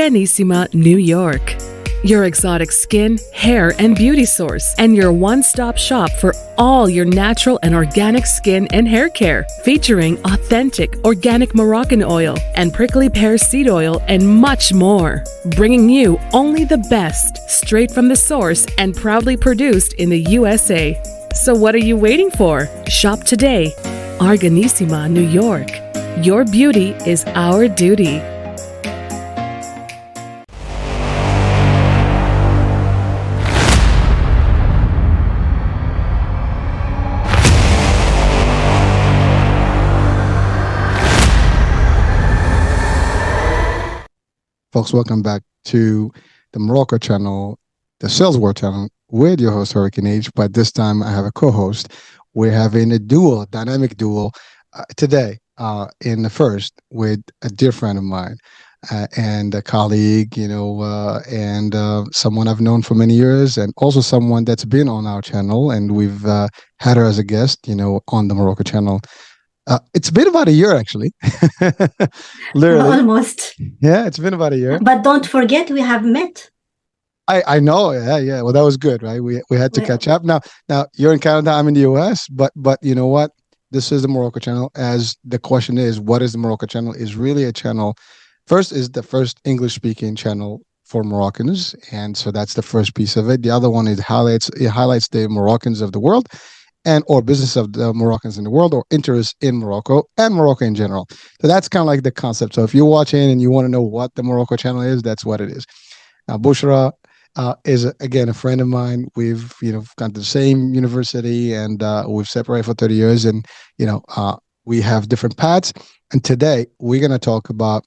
Arganissima, New York. Your exotic skin, hair, and beauty source, and your one-stop shop for all your natural and organic skin and hair care, featuring authentic organic Moroccan oil and prickly pear seed oil and much more. Bringing you only the best, straight from the source and proudly produced in the USA. So what are you waiting for? Shop today. Arganissima, New York. Your beauty is our duty. Folks, welcome back to the Morocco channel, the Sales World channel, with your host, Hurricane H. But this time I have a co-host. We're having a dynamic duel today in the first with a dear friend of mine and a colleague, and someone I've known for many years, and also someone that's been on our channel, and we've had her as a guest, on the Morocco channel. It's been about a year, actually. Literally. Almost. Yeah, it's been about a year. But don't forget, we have met. I know. Yeah. Well, that was good, right? We had to catch up. Now you're in Canada, I'm in the US, but you know what? This is the Morocco channel. As the question is, what is the Morocco channel? Is really a channel. First is the first English-speaking channel for Moroccans, and so that's the first piece of it. The other one is it highlights the Moroccans of the world, or business of the Moroccans in the world, or interest in Morocco and Morocco in general. So that's kind of like the concept. So if you're watching and you want to know what the Morocco channel is, that's what it is. Now, Bouchra is, again, a friend of mine. We've, gone to the same university, and we've separated for 30 years, and, we have different paths. And today we're going to talk about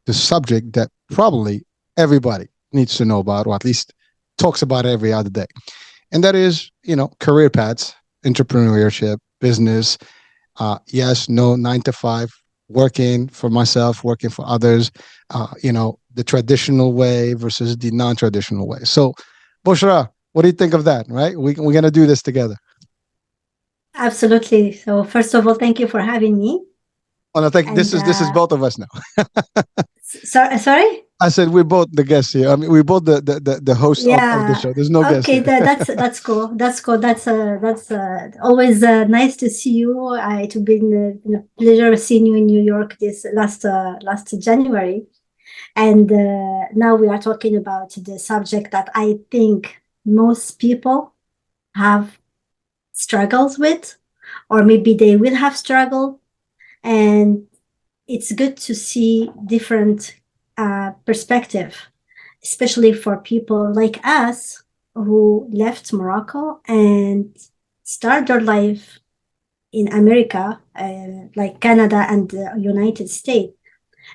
the subject that probably everybody needs to know about, or at least talks about every other day. And that is, career paths, entrepreneurship, business, yes, no, 9 to 5, working for myself, working for others, the traditional way versus the non-traditional way. So, Bouchra, what do you think of that, right? We're going to do this together. Absolutely. So first of all, thank you for having me. Oh, no, this is both of us now. Sorry? I said we're both the guests here. I mean, we're both the hosts of the show. There's no guest. Okay, that's cool. That's cool. That's always nice to see you. It's been a pleasure seeing you in New York this last January, and now we are talking about the subject that I think most people have struggles with, or maybe they will have struggle, and it's good to see different perspective, especially for people like us who left Morocco and start their life in America, like Canada and the United States.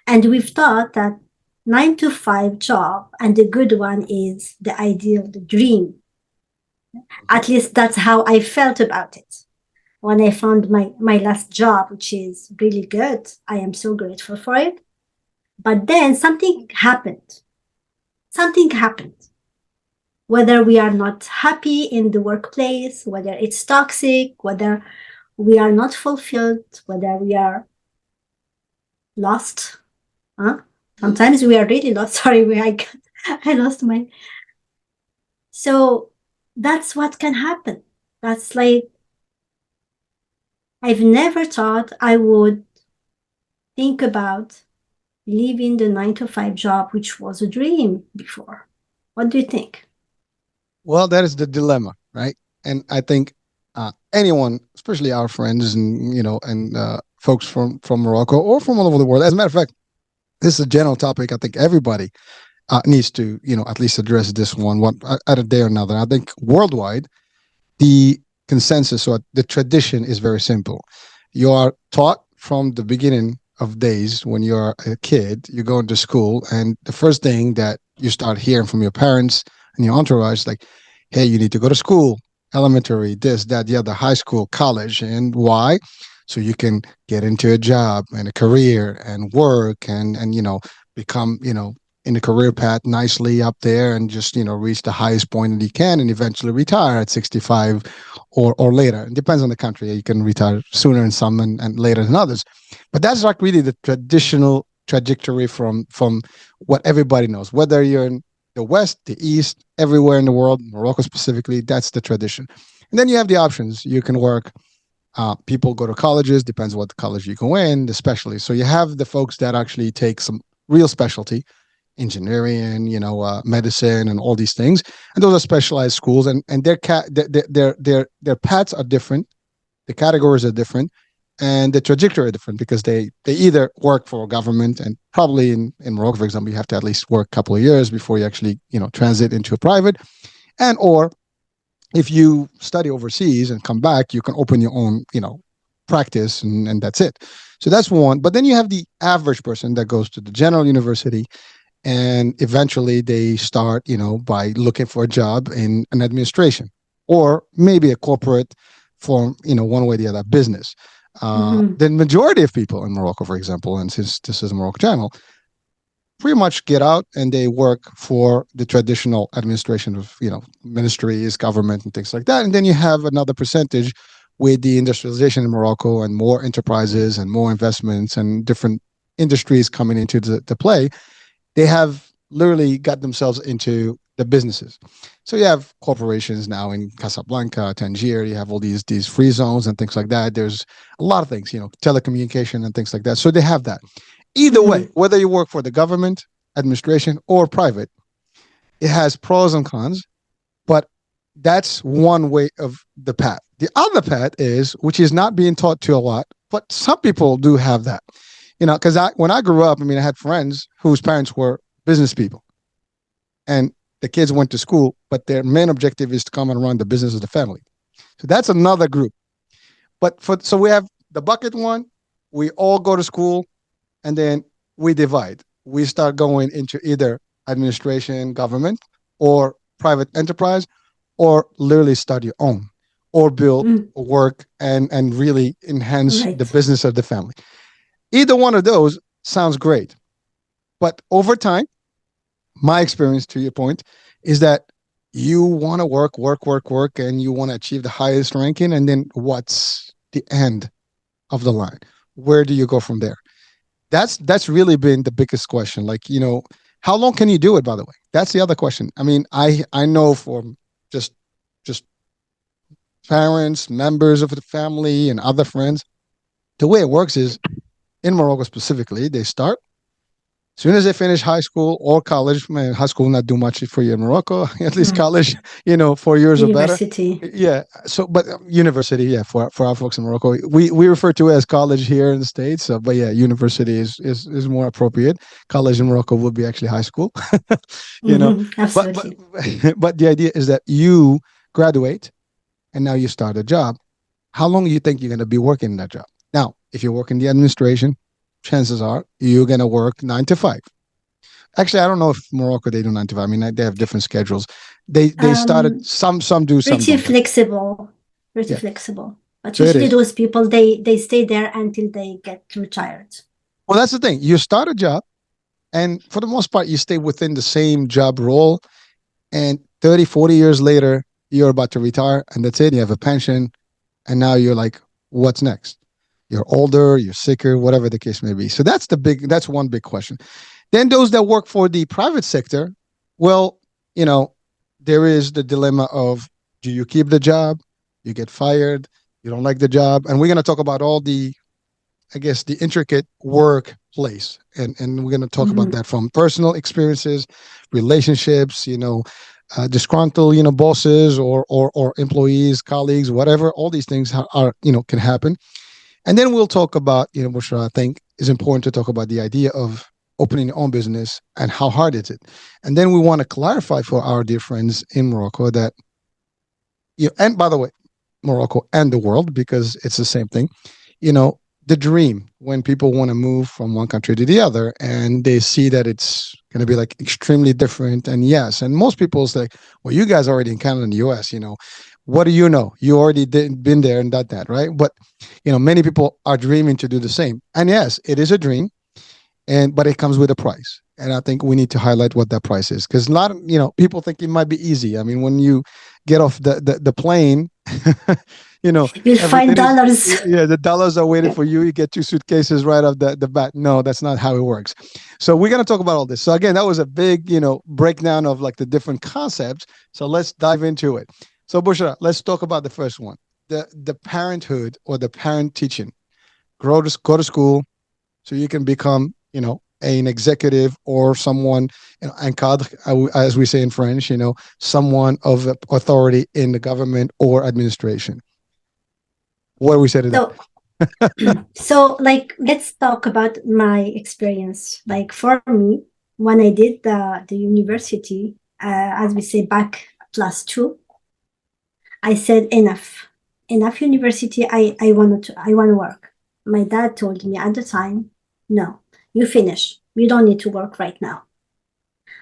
And we've thought that 9 to 5 job, and the good one, is the ideal, the dream. At least that's how I felt about it. When I found my last job, which is really good, I am so grateful for it. But then something happened. Whether we are not happy in the workplace, whether it's toxic, whether we are not fulfilled, whether we are lost. Sometimes we are really lost. Sorry, I lost my... So that's what can happen. That's like, I've never thought I would think about leaving the 9 to 5 job, which was a dream before. What do you think? Well, that is the dilemma, right? And I think anyone, especially our friends and folks from Morocco or from all over the world, as a matter of fact, this is a general topic. I think everybody needs to, at least address this one at a day or another. I think worldwide, the consensus or the tradition is very simple. You are taught from the beginning of days when you're a kid, you go into school, and the first thing that you start hearing from your parents and your entourage, like, hey, you need to go to school, elementary, this, that, the other, high school, college. And why? So you can get into a job and a career and work and become, in the career path nicely up there and just, reach the highest point that you can and eventually retire at 65 or later. It depends on the country. You can retire sooner in some and later than others. But that's like really the traditional trajectory from what everybody knows, whether you're in the West, the East, everywhere in the world, Morocco specifically, that's the tradition. And then you have the options. You can work. People go to colleges, depends what college you go in, especially. So you have the folks that actually take some real specialty, engineering, medicine, and all these things. And those are specialized schools, and their paths are different, the categories are different, and the trajectory are different because they either work for government, and probably in Morocco, for example, you have to at least work a couple of years before you actually transit into a private, and or if you study overseas and come back, you can open your own practice, and that's it. So that's one. But then you have the average person that goes to the general university, and eventually they start by looking for a job in an administration or maybe a corporate form, one way or the other, business. The majority of people in Morocco, for example, and since this is a Morocco channel, pretty much get out and they work for the traditional administration of ministries, government, and things like that. And then you have another percentage with the industrialization in Morocco and more enterprises and more investments and different industries coming into the play. They have literally got themselves into the businesses. So you have corporations now in Casablanca, Tangier. You have all these free zones and things like that. There's a lot of things, telecommunication and things like that. So they have that. Either way, whether you work for the government, administration, or private, it has pros and cons, but that's one way of the path. The other path is, which is not being taught to a lot, but some people do have that. Because when I grew up, I had friends whose parents were business people, and the kids went to school, but their main objective is to come and run the business of the family. So that's another group. But so we have the bucket one. We all go to school. And then we divide. We start going into either administration, government, or private enterprise, or literally start your own, or build, work, and really enhance the business of the family. Either one of those sounds great. But over time, my experience, to your point, is that you want to work, and you want to achieve the highest ranking. And then what's the end of the line? Where do you go from there? That's really been the biggest question. How long can you do it, by the way? That's the other question. I know from just parents, members of the family, and other friends, the way it works is, in Morocco specifically, they start. As soon as they finish high school or college, high school will not do much for you in Morocco, at least college, 4 years or better. University. Yeah. So, but university, yeah, for our folks in Morocco, we refer to it as college here in the States. But yeah, university is more appropriate. College in Morocco would be actually high school, Absolutely. But the idea is that you graduate and now you start a job. How long do you think you're going to be working in that job? Now, if you work in the administration, chances are you're going to work 9 to 5. Actually, I don't know if Morocco, they do 9 to 5. They have different schedules. They started, some do, some pretty don't. flexible. Flexible. But usually those people, they stay there until they get retired. Well, that's the thing. You start a job, and for the most part, you stay within the same job role. And 30, 40 years later, you're about to retire, and that's it. You have a pension. And now you're like, what's next? You're older, you're sicker, whatever the case may be. So that's one big question. Then those that work for the private sector, well, there is the dilemma of, do you keep the job? You get fired, you don't like the job. And we're going to talk about all the intricate workplace. And we're going to talk about that from personal experiences, relationships, disgruntled, bosses or employees, colleagues, whatever. All these things are can happen. And then we'll talk about, Bouchra, I think is important to talk about the idea of opening your own business and how hard is it. And then we want to clarify for our dear friends in Morocco that, and by the way, Morocco and the world, because it's the same thing, the dream when people want to move from one country to the other and they see that it's going to be like extremely different. And yes, and most people say, well, you guys are already in Canada and the US, what do you know? You already been there and done that, right? But, many people are dreaming to do the same. And yes, it is a dream, but it comes with a price. And I think we need to highlight what that price is, because a lot of, people think it might be easy. When you get off the plane, You'll find everything is, dollars. yeah, the dollars are waiting for you. You get two suitcases right off the bat. No, that's not how it works. So we're going to talk about all this. So again, that was a big, breakdown of like the different concepts. So let's dive into it. So Bouchra, let's talk about the first one, the parenthood or the parent teaching. Go to school so you can become, an executive or someone, un cadre, as we say in French, someone of authority in the government or administration. What do we say to that? So like, let's talk about my experience. Like for me, when I did the university, as we say back +2, I said enough university. I want to work. My dad told me at the time, no, you finish. You don't need to work right now.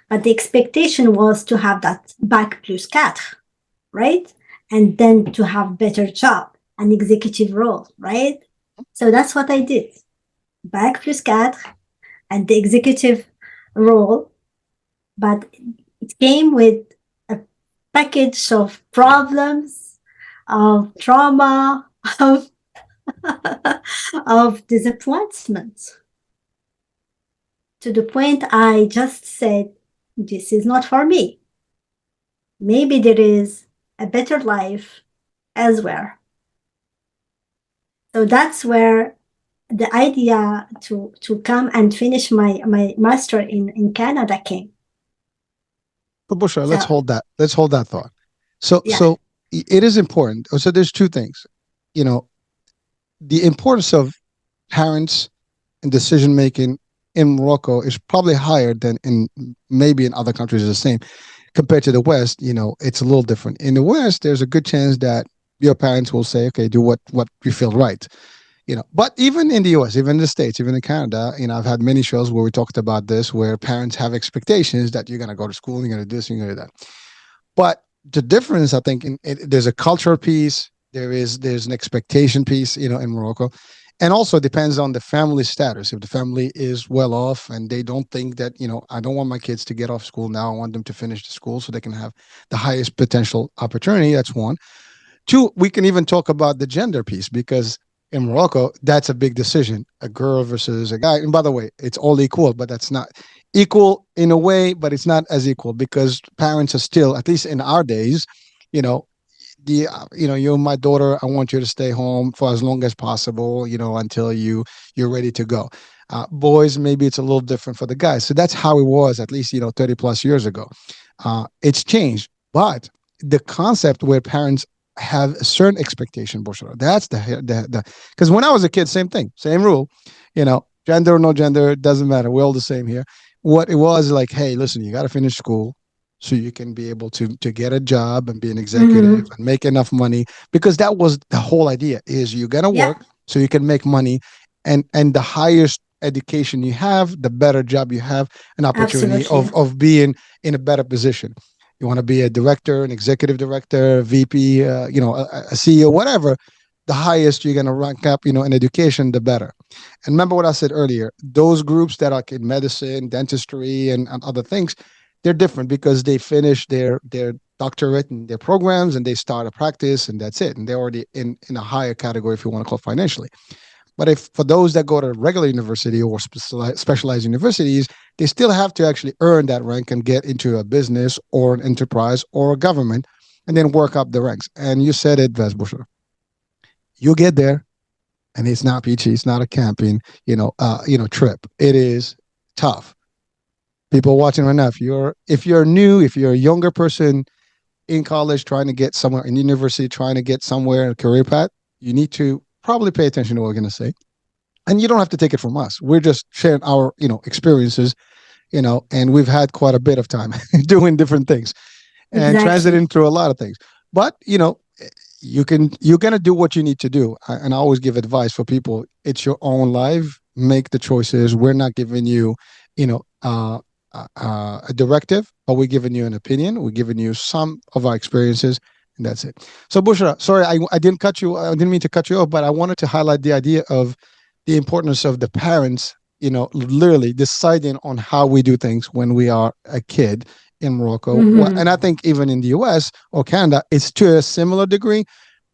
But the expectation was to have that bac +4, right? And then to have better job, an executive role, right? So that's what I did. bac +4 and the executive role, but it came with a package of problems, of trauma, of of disappointment, to the point I just said, this is not for me. Maybe there is a better life elsewhere. So that's where the idea to come and finish my master in Canada came. But Bouchra, let's hold that. Let's hold that thought. So it is important. So there's two things. The importance of parents and decision making in Morocco is probably higher than maybe in other countries is the same. Compared to the West, it's a little different. In the West, there's a good chance that your parents will say, okay, do what you feel right. But even in the US, even in the States, even in Canada, I've had many shows where we talked about this, where parents have expectations that you're going to go to school, you're going to do this, you're going to do that. But the difference, I think, there's a cultural piece, there's an expectation piece, in Morocco. And also depends on the family status. If the family is well off and they don't think that, I don't want my kids to get off school now, I want them to finish the school so they can have the highest potential opportunity. That's one. Two, we can even talk about the gender piece, because in Morocco, that's a big decision, a girl versus a guy. And by the way, it's all equal, but that's not equal in a way, but it's not as equal, because parents are still, at least in our days, you're my daughter, I want you to stay home for as long as possible, until you're ready to go. Boys, maybe it's a little different for the guys. So that's how it was, at least 30 plus years ago. It's changed, but the concept where parents have a certain expectation, Bouchra, that's the because when I was a kid, same thing, same rule, gender or no gender, it doesn't matter, we're all the same here. What it was like, hey, listen, you got to finish school so you can be able to get a job and be an executive and make enough money, because that was the whole idea, is you're going to work so you can make money, and the highest education you have, the better job you have, an opportunity of being in a better position. You want to be a director, an executive director, VP, a CEO, whatever, the highest you're going to rank up, in education, the better. And remember what I said earlier, those groups that are in medicine, dentistry, and other things, they're different because they finish their doctorate and their programs and they start a practice, and that's it. And they're already in a higher category, if you want to call it financially. But if for those that go to regular university or specialized universities, they still have to actually earn that rank and get into a business or an enterprise or a government, and then work up the ranks. And you said it, Bouchra. You get there, and it's not peachy. It's not a camping, trip. It is tough. People watching right now, if you're new, if you're a younger person in college trying to get somewhere, in university trying to get somewhere in a career path, you need to probably pay attention to what we're going to say. And you don't have to take it from us. We're just sharing our, experiences, and we've had quite a bit of time doing different things and transiting through a lot of things. But, you're going to do what you need to do. And I always give advice for people. It's your own life. Make the choices. We're not giving you, a directive, but we're giving you an opinion. We're giving you some of our experiences, and that's it. So Bouchra, sorry, I didn't cut you. I didn't mean to cut you off, but I wanted to highlight the idea of the importance of the parents, literally deciding on how we do things when we are a kid in Morocco. And I think even in the US or Canada, it's to a similar degree,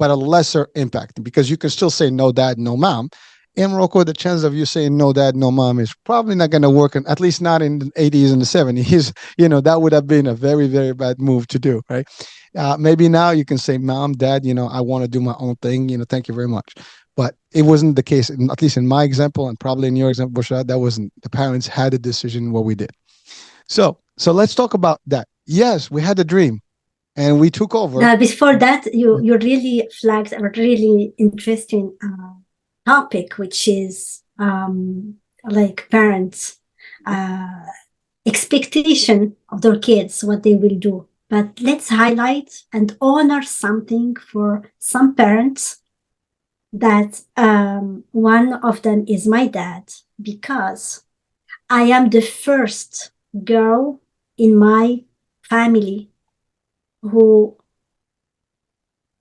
but a lesser impact, because you can still say no dad, no mom. In Morocco, the chance of you saying no dad, no mom is probably not going to work, and at least not in the 80s and the 70s. That would have been a very, very bad move to do, right? Maybe now you can say, mom, dad, I want to do my own thing, thank you very much. But it wasn't the case, at least in my example, and probably in your example, Bouchra, that wasn't, the parents had a decision what we did. So let's talk about that. Yes, we had a dream and we took over. Now, before that, you really flagged a really interesting topic, which is like parents' expectation of their kids, what they will do. But let's highlight and honor something for some parents, that one of them is my dad, because I am the first girl in my family who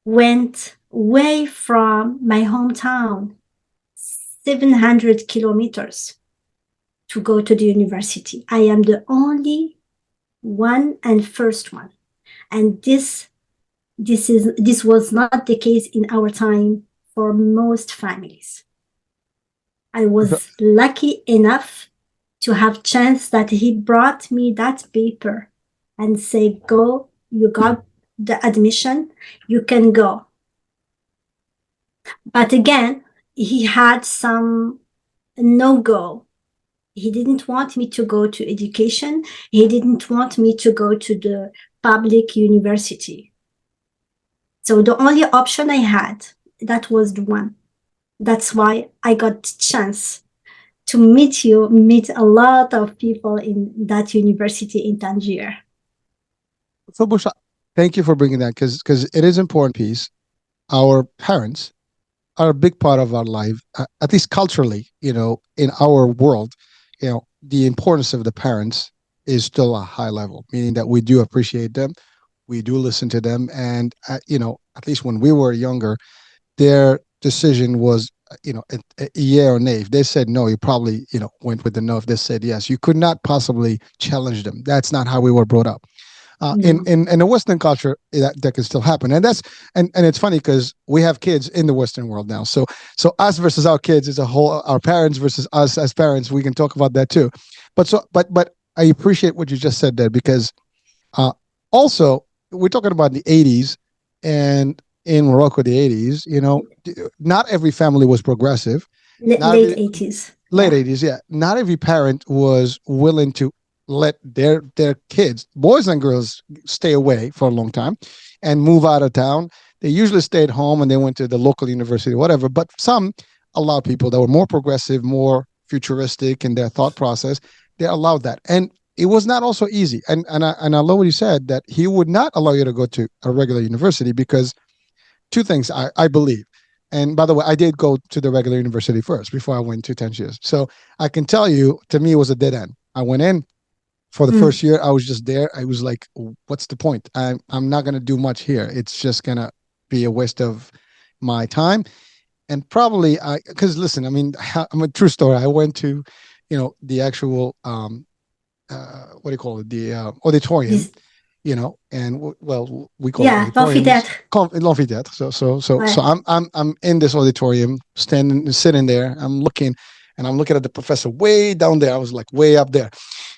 went way from my hometown, 700 kilometers, to go to the university. I am the only one and first one. And this was not the case in our time for most families. I was lucky enough to have chance that he brought me that paper and say, go, you got the admission, you can go. But again, he had some no-go. He didn't want me to go to education. He didn't want me to go to the public university. So the only option I had, that was the one. That's why I got the chance to meet a lot of people in that university in Tangier. So, Bouchra, thank you for bringing that, because it is an important piece. Our parents are a big part of our life, at least culturally, in our world. The importance of the parents is still a high level, meaning that we do appreciate them, we do listen to them, and at least when we were younger, their decision was, a yeah or nay. If they said no, you probably, went with the no. If they said yes, you could not possibly challenge them. That's not how we were brought up. In a Western culture, that can still happen, and it's funny because we have kids in the Western world now. So us versus our kids is a whole. Our parents versus us as parents. We can talk about that too. But I appreciate what you just said there, because also we're talking about the 80s, and in Morocco, the 80s. Not every family was progressive. Late 80s. Late 80s, yeah. Not every parent was willing to let their kids, boys and girls, stay away for a long time and move out of town. They usually stayed home and they went to the local university, whatever. But some allowed people that were more progressive, more futuristic in their thought process. They allowed that. And it was not also easy. And I love what you said, that he would not allow you to go to a regular university, because two things, I believe. And by the way, I did go to the regular university first before I went to Tangier. So I can tell you, to me, it was a dead end. I went in. For the first year, I was just there. I was like, what's the point? I'm not going to do much here. It's just going to be a waste of my time. And probably, because listen, I mean, I'm a true story. I went to, the actual, what do you call it? The auditorium, and we call it L'amphitheatre. So I'm in this auditorium, sitting there. I'm looking at the professor way down there. I was like way up there.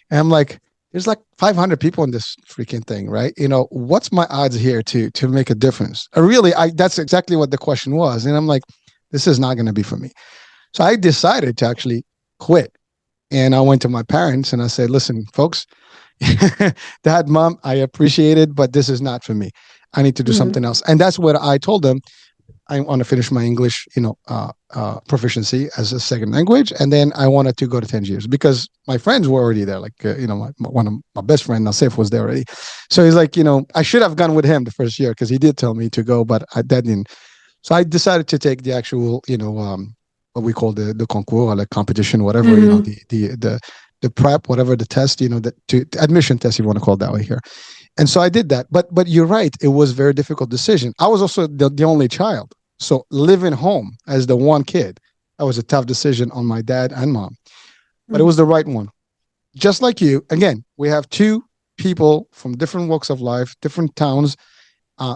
And I'm like, there's like 500 people in this freaking thing, right? What's my odds here to make a difference? That's exactly what the question was. And I'm like, this is not going to be for me. So I decided to actually quit. And I went to my parents and I said, listen, folks, Dad, Mom, I appreciate it, but this is not for me. I need to do something else. And that's what I told them. I want to finish my English, proficiency as a second language, and then I wanted to go to Tangier because my friends were already there. Like, one of my best friend, Nasif, was there already. So he's like, I should have gone with him the first year because he did tell me to go, but that didn't. So I decided to take the actual, what we call the concours, or like competition, whatever, the prep, whatever the test, the admission test, if you want to call it that way here. And so I did that. But you're right, it was a very difficult decision. I was also the only child. So living home as the one kid, that was a tough decision on my dad and mom. But it was the right one. Just like you, again, we have two people from different walks of life, different towns.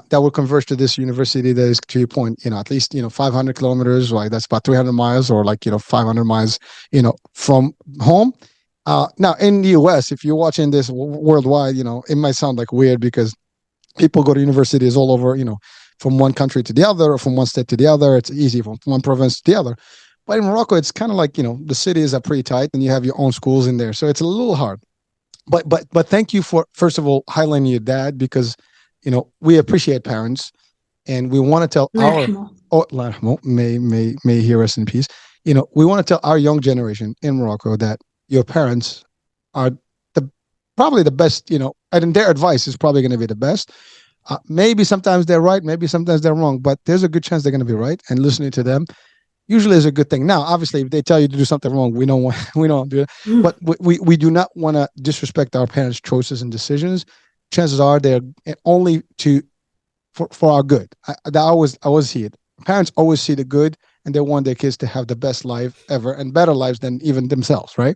that will converge to this university that is, to your point, at least 500 kilometers, like that's about 300 miles, or like 500 miles, from home. Now in the US, if you're watching this worldwide, it might sound like weird because people go to universities all over, from one country to the other, or from one state to the other. It's easy from one province to the other. But in Morocco, it's kind of like, the cities are pretty tight and you have your own schools in there. So it's a little hard. But thank you for, first of all, highlighting your dad, because, we appreciate parents, and we want to tell our, Allah yarhamou, may he rest in peace. We want to tell our young generation in Morocco that your parents are probably the best, and their advice is probably going to be the best. Maybe sometimes they're right, maybe sometimes they're wrong, but there's a good chance they're going to be right. And listening to them usually is a good thing. Now, obviously, if they tell you to do something wrong, we don't want to do it. But we do not want to disrespect our parents' choices and decisions. Chances are they're only for our good. I always see it. Parents always see the good, and they want their kids to have the best life ever and better lives than even themselves, right?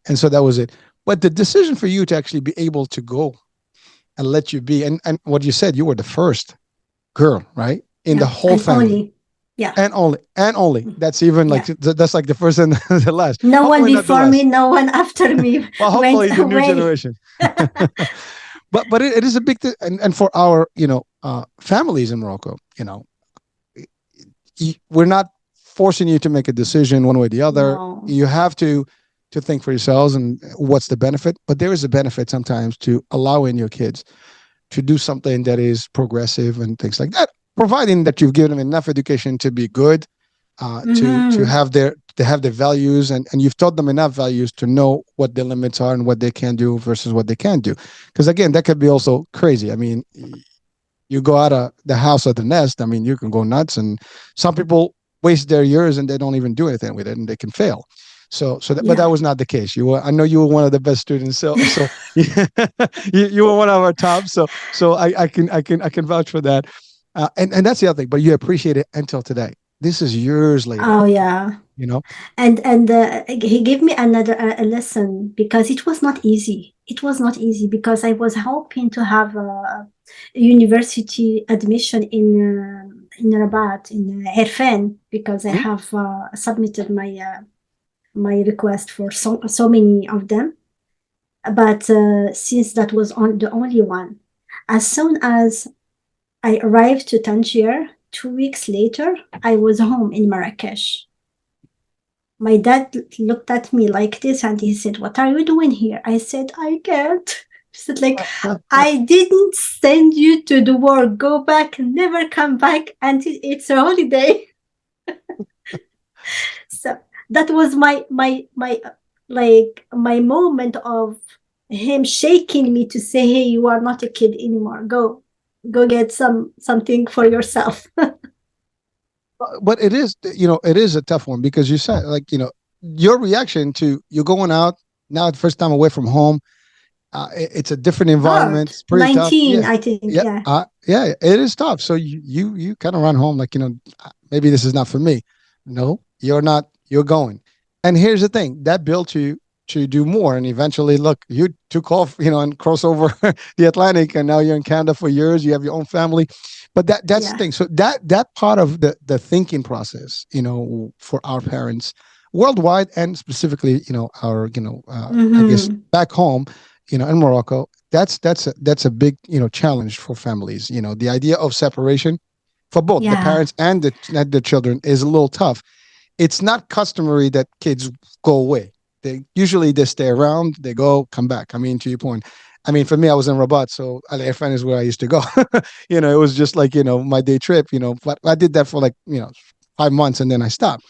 And so that was it. But the decision for you to actually be able to go and let you be, and what you said, you were the first girl, right, in the whole family. Only. Yeah. And only. That's even like, that's like the first and the last. No hopefully one before me, no one after me. Well, hopefully the new generation. But it is a big thing. And for our, families in Morocco, we're not forcing you to make a decision one way or the other. No. You have to think for yourselves and what's the benefit. But there is a benefit sometimes to allowing your kids to do something that is progressive and things like that, providing that you've given them enough education to be good, to have their values, and you've taught them enough values to know what their limits are and what they can do versus what they can't do. Because again, that could be also crazy. I mean, you go out of the house or the nest, I mean, you can go nuts, and some people waste their years and they don't even do anything with it, and they can fail. But that was not the case. I know you were one of the best students. So you were one of our tops. So I can vouch for that. And that's the other thing. But you appreciate it until today. This is years later. Oh yeah. And he gave me another a lesson, because it was not easy. It was not easy because I was hoping to have a university admission in Rabat, in Irfan, because I have submitted my request for so many of them. But since that was the only one, as soon as I arrived to Tangier, 2 weeks later, I was home in Marrakesh. My dad looked at me like this and he said, "What are you doing here?" I said, "I can't." He said, like, "I didn't send you to the war. Go back, never come back, and it's a holiday." So that was my moment of him shaking me to say, "Hey, you are not a kid anymore. Go get something for yourself." But it is, it is a tough one, because you said, like, your reaction to you going out now, the first time away from home, it's a different environment. It's pretty 19, tough. Yeah. I think. Yeah, it is tough. So you kind of run home like, maybe this is not for me. No, you're not. You're going. And here's the thing, that built you to do more. And eventually, look, you took off, and cross over the Atlantic, and now you're in Canada for years. You have your own family. But that's the thing. So that part of the thinking process, for our parents worldwide, and specifically, our, I guess back home, in Morocco, that's a big, challenge for families. The idea of separation for both the parents and the children is a little tough. It's not customary that kids go away. They usually stay around, they go, come back. I mean, to your point, I mean, for me, I was in Rabat, so Al Irfan is where I used to go. It was just like, my day trip, but I did that for like, 5 months, and then I stopped.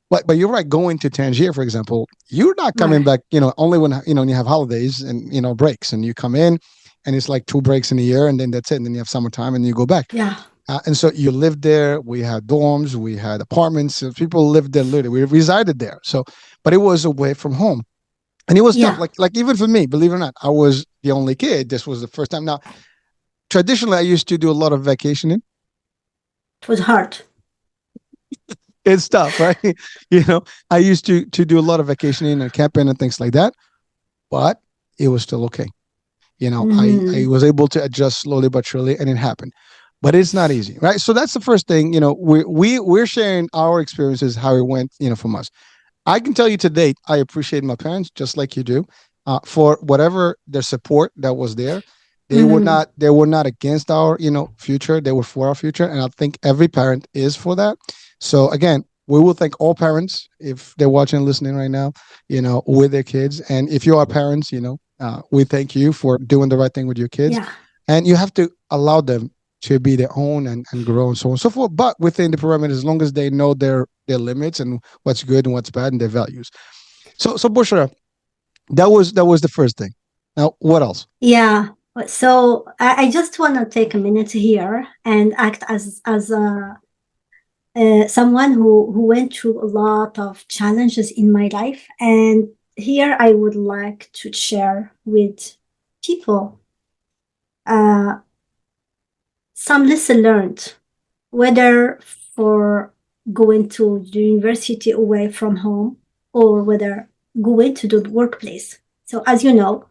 But you're right, going to Tangier, for example, you're not coming back, only when, you have holidays and, breaks, and you come in, and it's like 2 breaks in a year, and then that's it. And then you have summertime and you go back. Yeah. And so you lived there. We had dorms, we had apartments. People lived there literally. We resided there. So, but it was away from home, and it was tough. Like even for me, believe it or not, I was the only kid. This was the first time. Now, traditionally, I used to do a lot of vacationing. It was hard. It's tough, right? I used to do a lot of vacationing and camping and things like that, but it was still okay. I was able to adjust slowly but surely, and it happened. but it's not easy, right? So that's the first thing. We're sharing our experiences, how it went, from us. I can tell you to date, I appreciate my parents just like you do, for whatever their support that was there. They were not against our, future. They were for our future, and I think every parent is for that. So again, we will thank all parents if they're watching and listening right now, with their kids. And if you are parents, we thank you for doing the right thing with your kids. Yeah. And you have to allow them to be their own and grow and so on and so forth, but within the parameters, as long as they know their limits and what's good and what's bad and their values. So Bouchra, that was the first thing. Now, what else? Yeah. So I just want to take a minute here and act as a someone who went through a lot of challenges in my life, and here I would like to share with people some lesson learned, whether for going to the university away from home or whether going to the workplace. So as you know,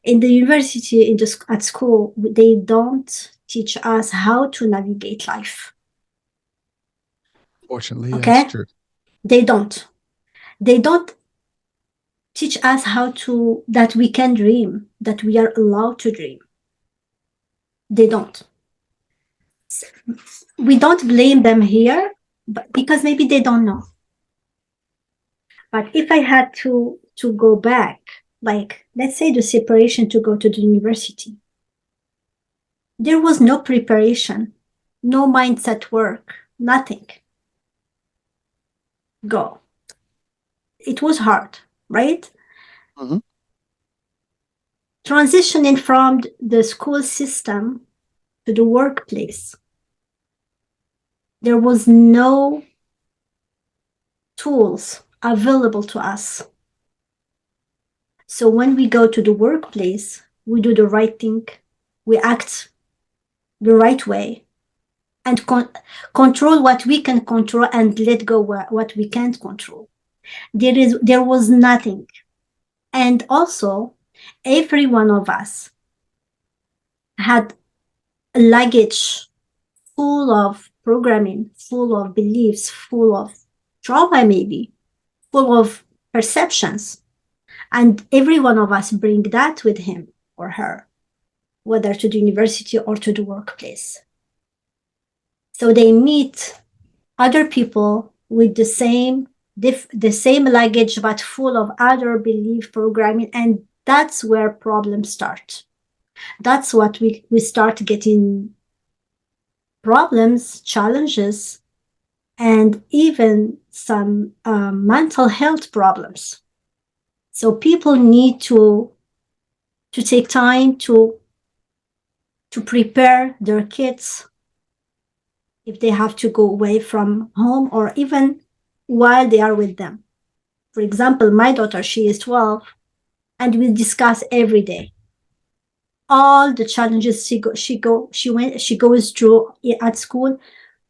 in the university, at school, they don't teach us how to navigate life. Fortunately, Okay? yes, true. They don't. They don't teach us that we can dream, that we are allowed to dream. They don't. We don't blame them here, but because maybe they don't know. But if I had to go back, like let's say the separation to go to the university, there was no preparation, no mindset work, nothing. Go. It was hard, right? Mm-hmm. Transitioning from the school system to the workplace, there was no tools available to us. So when we go to the workplace, we do the right thing, we act the right way, and control what we can control and let go what we can't control. There was nothing. And also, every one of us had a luggage full of programming, full of beliefs, full of trauma, maybe, full of perceptions. And every one of us bring that with him or her, whether to the university or to the workplace. So they meet other people with the same luggage, but full of other belief programming, and that's where problems start. That's what we start getting problems, challenges, and even some mental health problems. So people need to take time to prepare their kids if they have to go away from home or even while they are with them. For example, my daughter, she is 12, and we discuss every day all the challenges she goes through at school.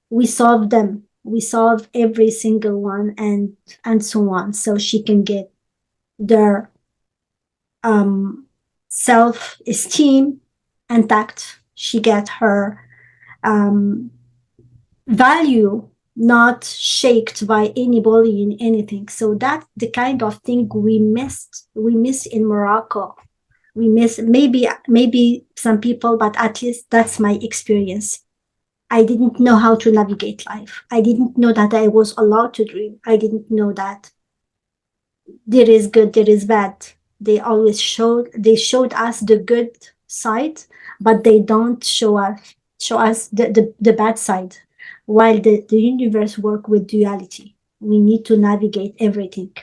We solve them. We solve every single one, and so on, so she can get their self-esteem intact. She get her value not shaked by any bullying, anything. So that's the kind of thing we miss in Morocco. We miss maybe some people, but at least that's my experience. I didn't know how to navigate life. I didn't know that I was allowed to dream. I didn't know that there is good, there is bad. They showed us the good side, but they don't show us the bad side. While the universe works with duality, we need to navigate everything.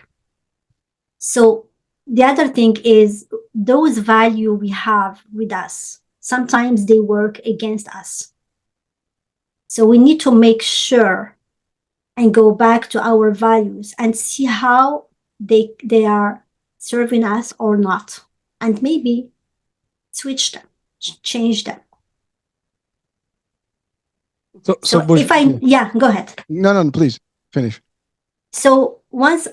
So the other thing is those value we have with us, sometimes they work against us. So we need to make sure and go back to our values and see how they are serving us or not, and maybe switch them, change them. So if yeah, go ahead. No, please finish. So once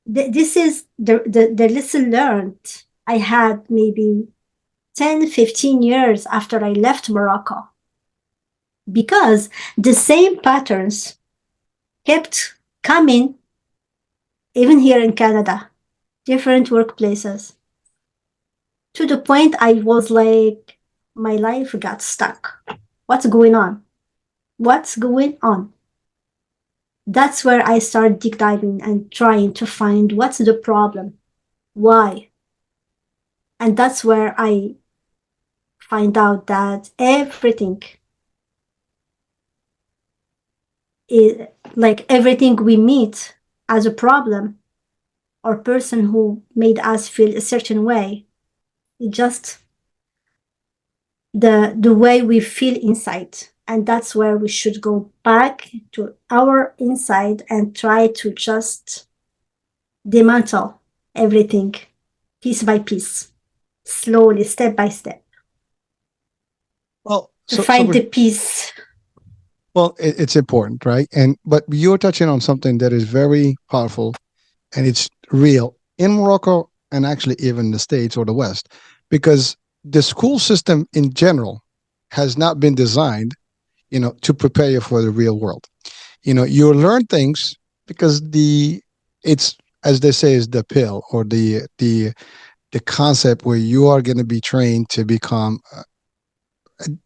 this is the lesson learned I had maybe 10, 15 years after I left Morocco. because the same patterns kept coming even here in Canada, different workplaces, to the point I was like, my life got stuck. What's going on? What's going on? That's where I started deep diving and trying to find what's the problem, why. And that's where I find out that everything is like everything we meet as a problem or person who made us feel a certain way, it just the way we feel inside. And that's where we should go back to our inside and try to just dismantle everything piece by piece, slowly, step by step, Well, to find the peace. well, it's important, right? But you're touching on something that is very powerful, and it's real in Morocco and actually even the States or the West, because the school system in general has not been designed, to prepare you for the real world. You learn things because it's, as they say, is the pill or the concept where you are going to be trained to become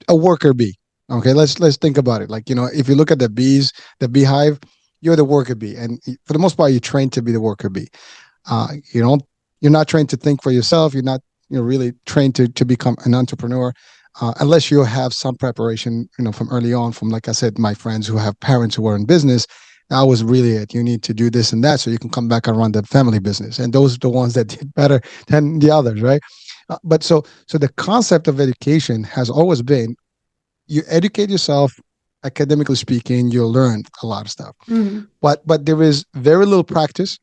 a worker bee. Okay, let's think about it. Like, if you look at the bees, the beehive, you're the worker bee, and for the most part, you're trained to be the worker bee. You don't, you're not trained to think for yourself. You're not, really trained to become an entrepreneur, unless you have some preparation, from early on. From, like I said, my friends who have parents who are in business. That was really it. You need to do this and that so you can come back and run the family business, and those are the ones that did better than the others, right? But so the concept of education has always been, you educate yourself, academically speaking, you'll learn a lot of stuff. But there is very little practice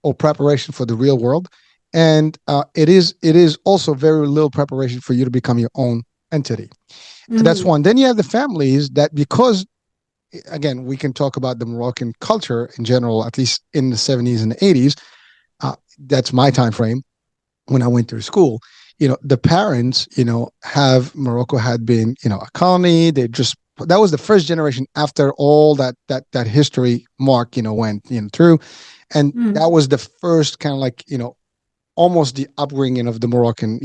or preparation for the real world, and it is also very little preparation for you to become your own entity. That's one. Then you have the families that, because again, we can talk about the Moroccan culture in general, at least in the 70s and the 80s. That's my time frame when I went through school. The parents, Morocco had been, a colony. That was the first generation after all that history Mark, went, through. And that was the first kind of like, almost the upbringing of the Moroccan,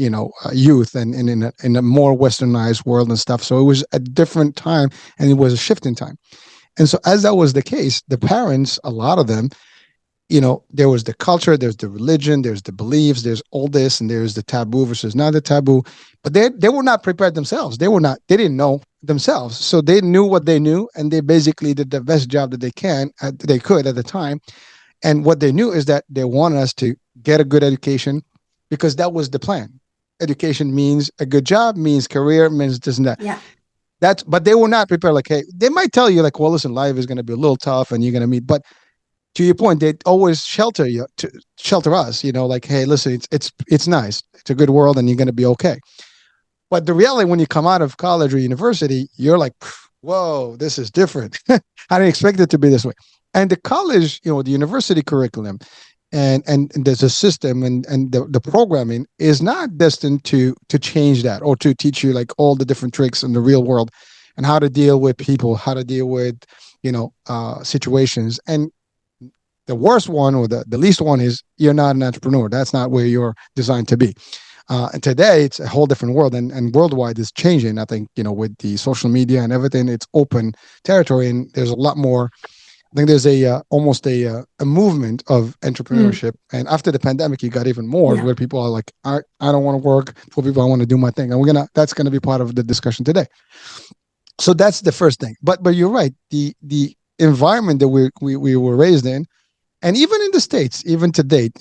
youth, and in a more westernized world and stuff. So it was a different time, and it was a shift in time. And so as that was the case, the parents, a lot of them, there was the culture, there's the religion, there's the beliefs, there's all this, and there's the taboo versus not the taboo. But they were not prepared themselves. They didn't know themselves. So they knew what they knew, and they basically did the best job that they could at the time. And what they knew is that they wanted us to get a good education, because that was the plan. Education means a good job, means career, means this and that. Yeah. But they were not prepared. Like, hey, they might tell you like, well, listen, life is going to be a little tough and you're going to meet, but to your point, they always shelter us, like, hey, listen, it's nice. It's a good world and you're going to be okay. But the reality, when you come out of college or university, you're like, whoa, this is different. I didn't expect it to be this way. And the college, the university curriculum and there's a system and the programming is not destined to change that, or to teach you like all the different tricks in the real world and how to deal with people, how to deal with, situations. And the worst one, or the least one, is you're not an entrepreneur. That's not where you're designed to be. And today it's a whole different world, and worldwide is changing. I think, with the social media and everything, it's open territory, and there's a lot more. I think there's almost a movement of entrepreneurship, and after the pandemic, you got even more, where people are like, I don't want to work for people. I want to do my thing, and that's gonna be part of the discussion today. So that's the first thing. But you're right. The environment that we were raised in, and even in the States, even to date,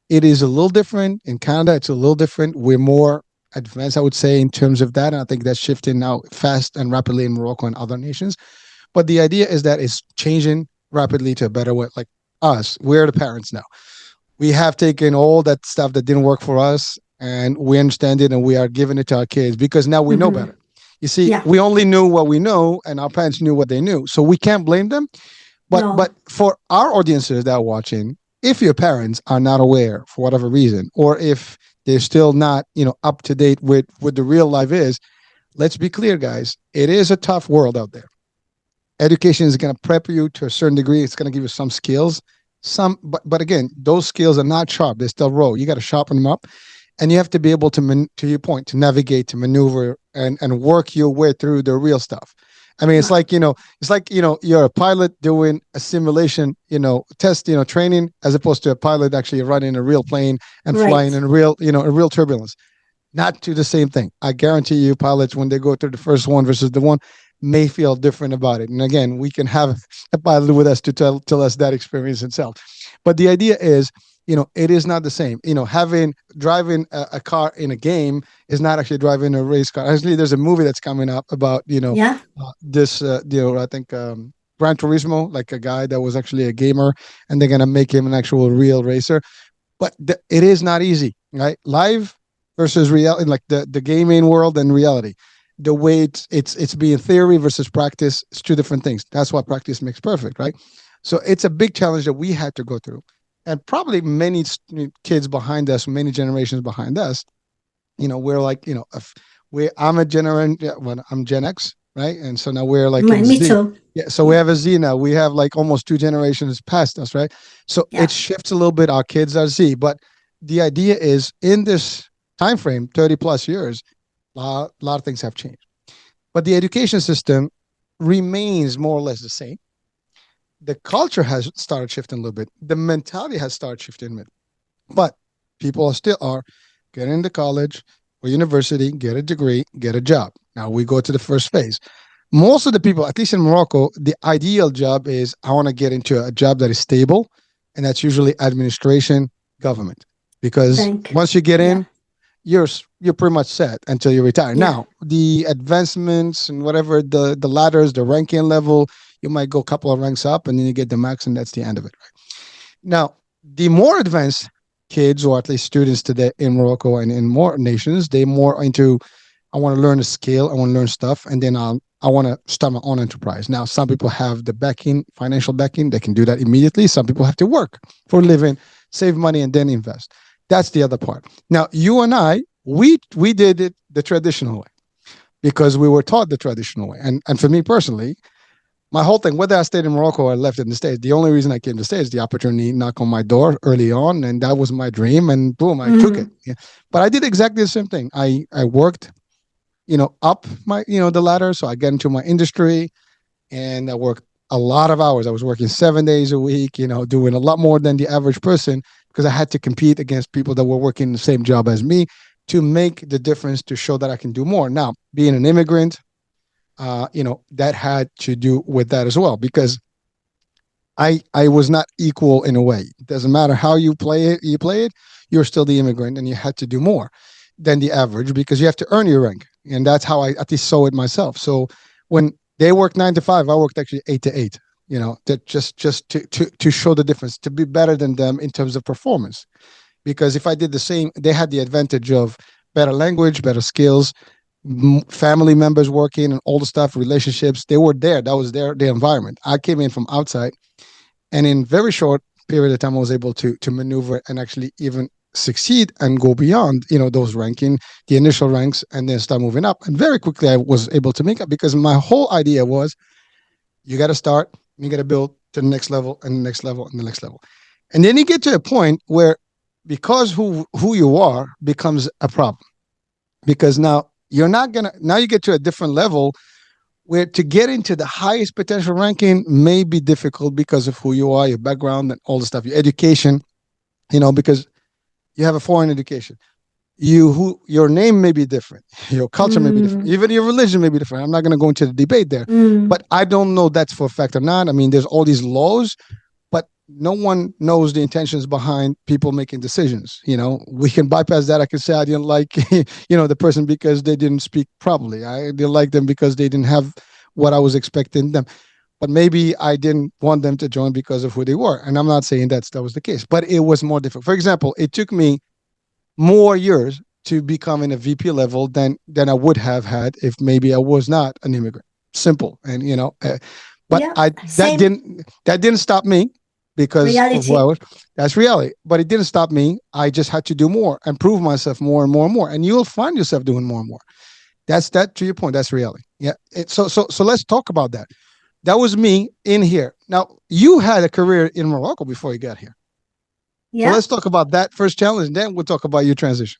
it is a little different. In Canada, it's a little different. We're more advanced, I would say, in terms of that, and I think that's shifting now fast and rapidly in Morocco and other nations. But the idea is that it's changing rapidly to a better way. Like us, we're the parents now. We have taken all that stuff that didn't work for us, and we understand it, and we are giving it to our kids because now we know better. You see, we only knew what we know, and our parents knew what they knew. So we can't blame them. But for our audiences that are watching, if your parents are not aware for whatever reason, or if they're still not, up to date with what the real life is, let's be clear, guys. It is a tough world out there. Education is going to prep you to a certain degree. It's going to give you some skills. But again, those skills are not sharp. They're still raw. You got to sharpen them up, and you have to be able to, to your point, to navigate, to maneuver, and work your way through the real stuff. I mean, you're a pilot doing a simulation, test, training, as opposed to a pilot actually running a real plane and flying in a real turbulence. Not to the same thing. I guarantee you, pilots, when they go through the first one versus the one, may feel different about it. And again, we can have a pilot with us to tell us that experience itself. But the idea is, it is not the same. Driving a car in a game is not actually driving a race car. Actually, there's a movie that's coming up about, this, I think, Gran Turismo, like a guy that was actually a gamer, and they're going to make him an actual real racer. But it is not easy, right? Live versus reality, like the gaming world and reality. The way it's being theory versus practice, it's two different things. That's why practice makes perfect, right? So it's a big challenge that we had to go through. And probably many kids behind us, many generations behind us, we're like, I'm I'm Gen X, right? And so now we're like Me Z. too. Yeah, so we have a Z now. We have like almost two generations past us, right? So it shifts a little bit. Our kids are Z, but the idea is in this time frame, 30 plus years, a lot of things have changed. But the education system remains more or less the same. The culture has started shifting a little bit. The mentality has started shifting a bit. But people are getting into college or university, get a degree, get a job. Now we go to the first phase. Most of the people, at least in Morocco, the ideal job is I want to get into a job that is stable, and that's usually administration, government. Because once you get in, you're pretty much set until you retire. Now, the advancements and whatever, the ladders, the ranking level, you might go a couple of ranks up and then you get the max, and that's the end of it. Right? Now, the more advanced kids, or at least students today in Morocco and in more nations, they more into, I want to learn a skill, I want to learn stuff, and then I want to start my own enterprise. Now, some people have the backing, financial backing, they can do that immediately. Some people have to work for a living, save money, and then invest. That's the other part. Now, you and I, we did it the traditional way because we were taught the traditional way. And for me personally, my whole thing, whether I stayed in Morocco or I left in the States, the only reason I came to the States, the opportunity knocked on my door early on, and that was my dream, and boom, I took it. Yeah. But I did exactly the same thing. I worked, up my, the ladder. So I got into my industry, and I worked a lot of hours. I was working 7 days a week, doing a lot more than the average person, because I had to compete against people that were working the same job as me to make the difference, to show that I can do more. Now, being an immigrant, that had to do with that as well, because I was not equal in a way. It doesn't matter how you play it, you're still the immigrant, and you had to do more than the average because you have to earn your rank. And that's how I at least saw it myself. So when they worked 9 to 5, I worked actually 8 to 8. That just to show the difference, to be better than them in terms of performance. Because if I did the same, they had the advantage of better language, better skills, family members working, and all the stuff, relationships. They were there. That was their environment. I came in from outside, and in very short period of time, I was able to maneuver and actually even succeed and go beyond, those ranking, the initial ranks, and then start moving up. And very quickly, I was able to make it, because my whole idea was, you got to start, you got to build to the next level and the next level and the next level. And then you get to a point where, because who you are becomes a problem, because now you get to a different level where to get into the highest potential ranking may be difficult because of who you are, your background, and all the stuff, your education, because you have a foreign education. Your name may be different, your culture may be different, even your religion may be different. I'm not going to go into the debate there, but I don't know that's for a fact or not. I mean, there's all these laws, but no one knows the intentions behind people making decisions. We can bypass that. I can say I didn't like, the person because they didn't speak properly. I didn't like them because they didn't have what I was expecting them. But maybe I didn't want them to join because of who they were. And I'm not saying that was the case, but it was more difficult. For example, it took me more years to become in a VP level than I would have had if maybe I was not an immigrant. Simple. And, but that didn't stop me, because of who I was. That's reality. But it didn't stop me. I just had to do more and prove myself more and more and more. And you'll find yourself doing more and more. That's that to your point. That's reality. Yeah. So let's talk about that. That was me in here. Now you had a career in Morocco before you got here. So Yeah. let's talk about that first challenge, and then we'll talk about your transition.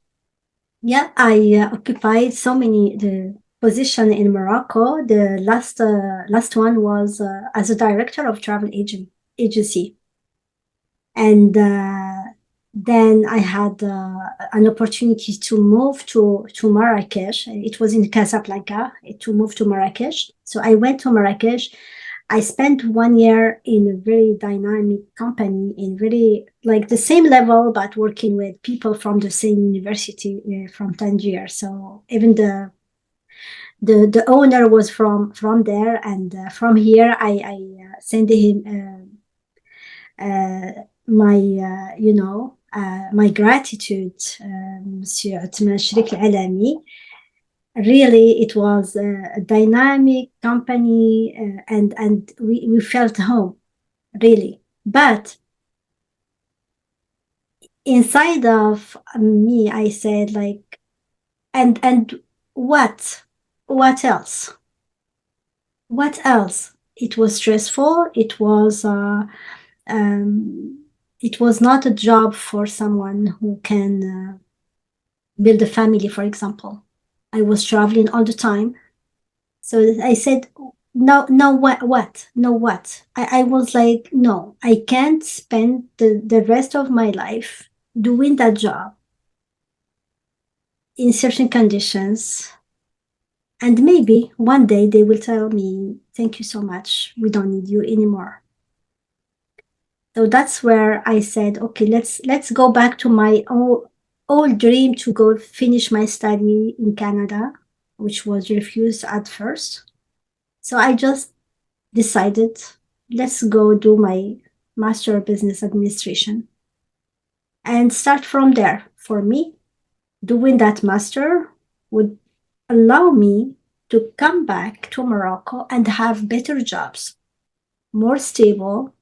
Yeah, I occupied so many the position in Morocco. The last one was as a director of travel agency, and then I had an opportunity to move to Marrakesh. It was in Casablanca to move to Marrakesh. So I went to Marrakesh. I spent 1 year in a very dynamic company in very like the same level, but working with people from the same university from Tangier. So even the owner was from there, and from here I sent him my my gratitude, Monsieur Atman Shrik Al-Alami. Really, it was a dynamic company, and we felt home, really. But inside of me, I said like, and what else? What else? It was stressful. Um, it was not a job for someone who can build a family, for example. I was traveling all the time. So I said, no, no, what? No, what? I was like, no, I can't spend the rest of my life doing that job in certain conditions. And maybe one day they will tell me, thank you so much. We don't need you anymore. So that's where I said, okay, let's go back to my old dream to go finish my study in Canada, which was refused at first. So I just decided, let's go do my Master of Business Administration and start from there. For me, doing that master would allow me to come back to Morocco and have better jobs, more stable,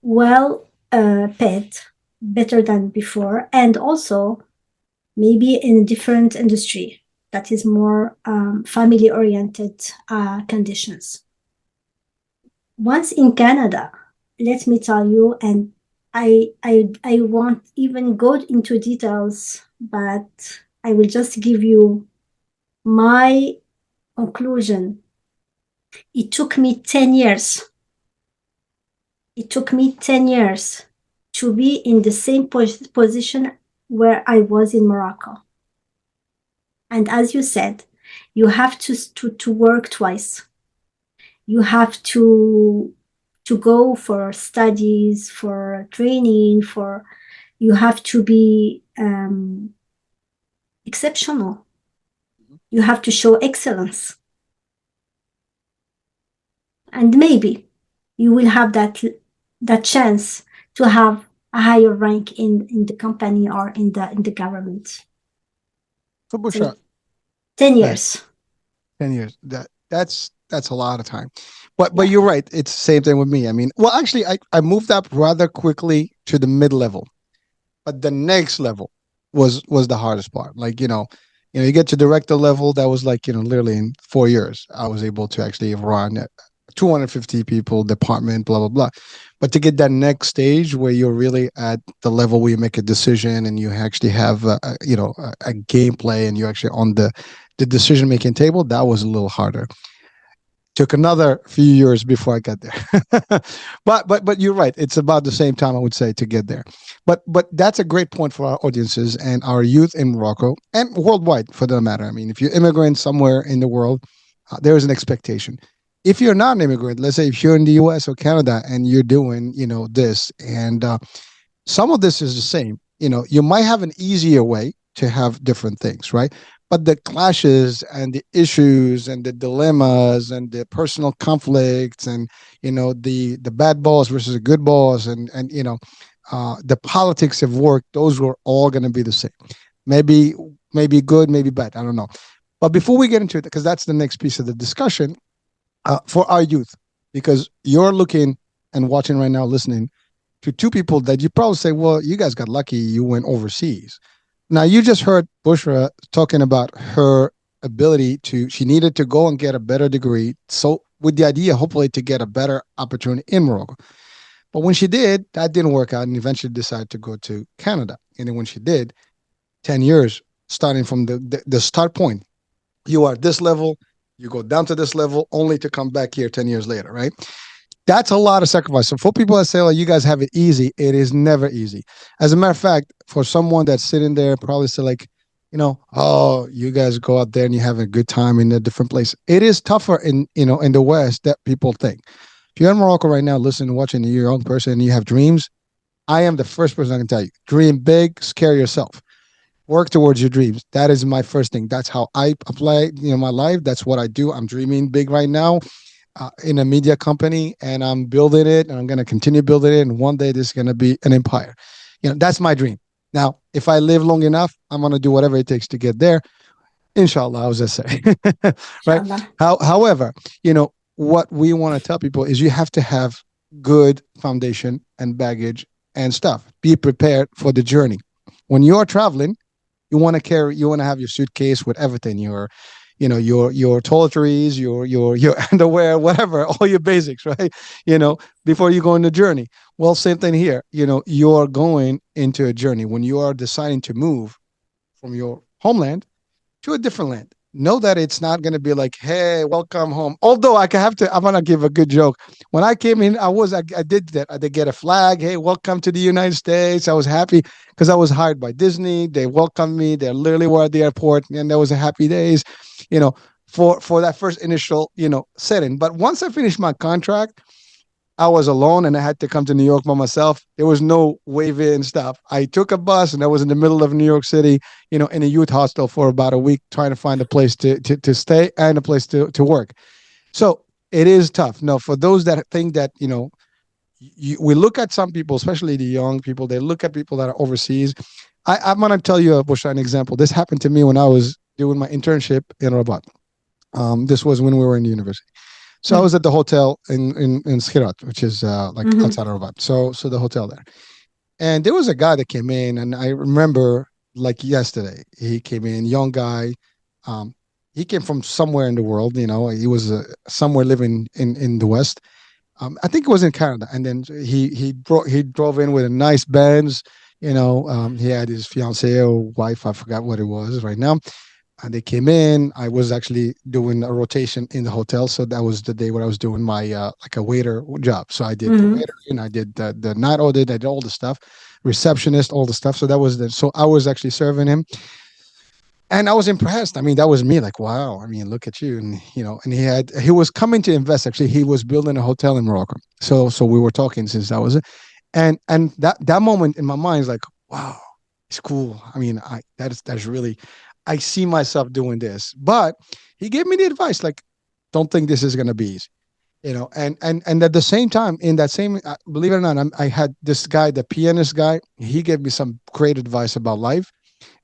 well paid, better than before, and also maybe in a different industry that is more family oriented conditions. Once in Canada, let me tell you, and I won't even go into details, but I will just give you my conclusion. It took me 10 years. It took me 10 years to be in the same position where I was in Morocco. And as you said, you have to work twice. You have to go for studies, for training, you have to be exceptional. You have to show excellence. And maybe you will have that chance to have a higher rank in the company or in the government. So Bouchra, 10 years. 10 years. That's a lot of time. But you're right. It's the same thing with me. I mean, well, actually, I moved up rather quickly to the mid level, but the next level was the hardest part. Like you get to director level. That was like literally in 4 years, I was able to actually run 250 people department, blah blah blah. But to get that next stage where you're really at the level where you make a decision and you actually have a gameplay and you're actually on the decision making table, that was a little harder. Took another few years before I got there. but you're right. It's about the same time, I would say, to get there. But that's a great point for our audiences and our youth in Morocco and worldwide, for that matter. I mean, if you're immigrant somewhere in the world, there is an expectation. If you're not an immigrant, let's say if you're in the US or Canada and you're doing this, and some of this is the same. You might have an easier way to have different things, right? But the clashes and the issues and the dilemmas and the personal conflicts and the bad boss versus a good boss and the politics of work, those were all going to be the same. Maybe good, maybe bad. I don't know. But before we get into it, because that's the next piece of the discussion, for our youth, because you're looking and watching right now, listening to two people that you probably say, well, you guys got lucky, you went overseas. Now, you just heard Bouchra talking about her ability she needed to go and get a better degree. So with the idea, hopefully, to get a better opportunity in Morocco. But when she did, that didn't work out and eventually decided to go to Canada. And then when she did, 10 years, starting from the start point, you are at this level, you go down to this level only to come back here 10 years later, right? That's a lot of sacrifice. So for people that say, oh, you guys have it easy, it is never easy. As a matter of fact, for someone that's sitting there, probably say like, oh, you guys go out there and you have a good time in a different place. It is tougher in the West that people think. If you're in Morocco right now, listening, watching, you're your own person and you have dreams, I am the first person I can tell you, dream big, scare yourself. Work towards your dreams. That is my first thing. That's how I apply, my life. That's what I do. I'm dreaming big right now. In a media company, and I'm building it, and I'm going to continue building it. And one day this is going to be an empire. That's my dream. Now, if I live long enough, I'm going to do whatever it takes to get there. Inshallah, I was just saying, right? However, what we want to tell people is you have to have good foundation and baggage and stuff. Be prepared for the journey. When you're traveling, you want to have your suitcase with everything, your toiletries, your underwear, whatever, all your basics, right? Before you go on the journey. Well, same thing here. You're going into a journey. When you are deciding to move from your homeland to a different land, know that it's not going to be like, hey, welcome home. Although I'm going to give a good joke. When I came in, I did that. I did get a flag. Hey, welcome to the United States. I was happy because I was hired by Disney. They welcomed me. They literally were at the airport, and there was a happy days, for that first initial, setting. But once I finished my contract, I was alone and I had to come to New York by myself. There was no wave-in stuff. I took a bus and I was in the middle of New York City, in a youth hostel for about a week, trying to find a place to stay and a place to work. So it is tough. Now, for those that think that, we look at some people, especially the young people, they look at people that are overseas. I'm going to tell you, Bouchra, an example. This happened to me when I was doing my internship in Rabat. This was when we were in the university. So I was at the hotel in Skhirat, which is outside of Rabat. So the hotel there. And there was a guy that came in, and I remember like yesterday, he came in, young guy. He came from somewhere in the world, he was somewhere living in the West. I think it was in Canada. And then he drove in with a nice Benz, he had his fiancée or wife, I forgot what it was right now. And they came in. I was actually doing a rotation in the hotel. So that was the day where I was doing my like a waiter job. So I did the waiter, and I did the night audit. I did all the stuff, receptionist, all the stuff. So so I was actually serving him. And I was impressed. I mean, that was me, like, wow. I mean, look at you. And, and he was coming to invest. Actually, he was building a hotel in Morocco. So we were talking since that was it. And that moment in my mind is like, wow, it's cool. I mean, that's really, I see myself doing this. But he gave me the advice, like, don't think this is going to be easy, and at the same time, in that same, believe it or not, I had this guy, the pianist guy, he gave me some great advice about life.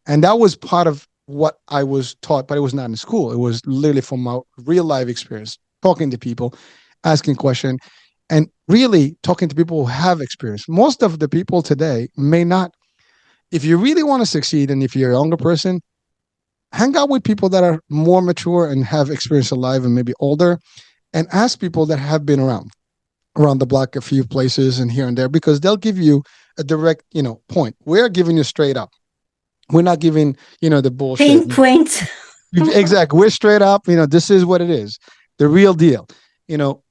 And that was part of what I was taught, but it was not in school. It was literally from my real life experience, talking to people, asking questions, and really talking to people who have experience. Most of the people today may not. If you really want to succeed, and if you're a younger person, hang out with people that are more mature and have experience in life and maybe older, and ask people that have been around the block a few places and here and there, because they'll give you a direct, point. We're giving you straight up. We're not giving, the bullshit. Pinpoint. Exactly. We're straight up. This is what it is. The real deal.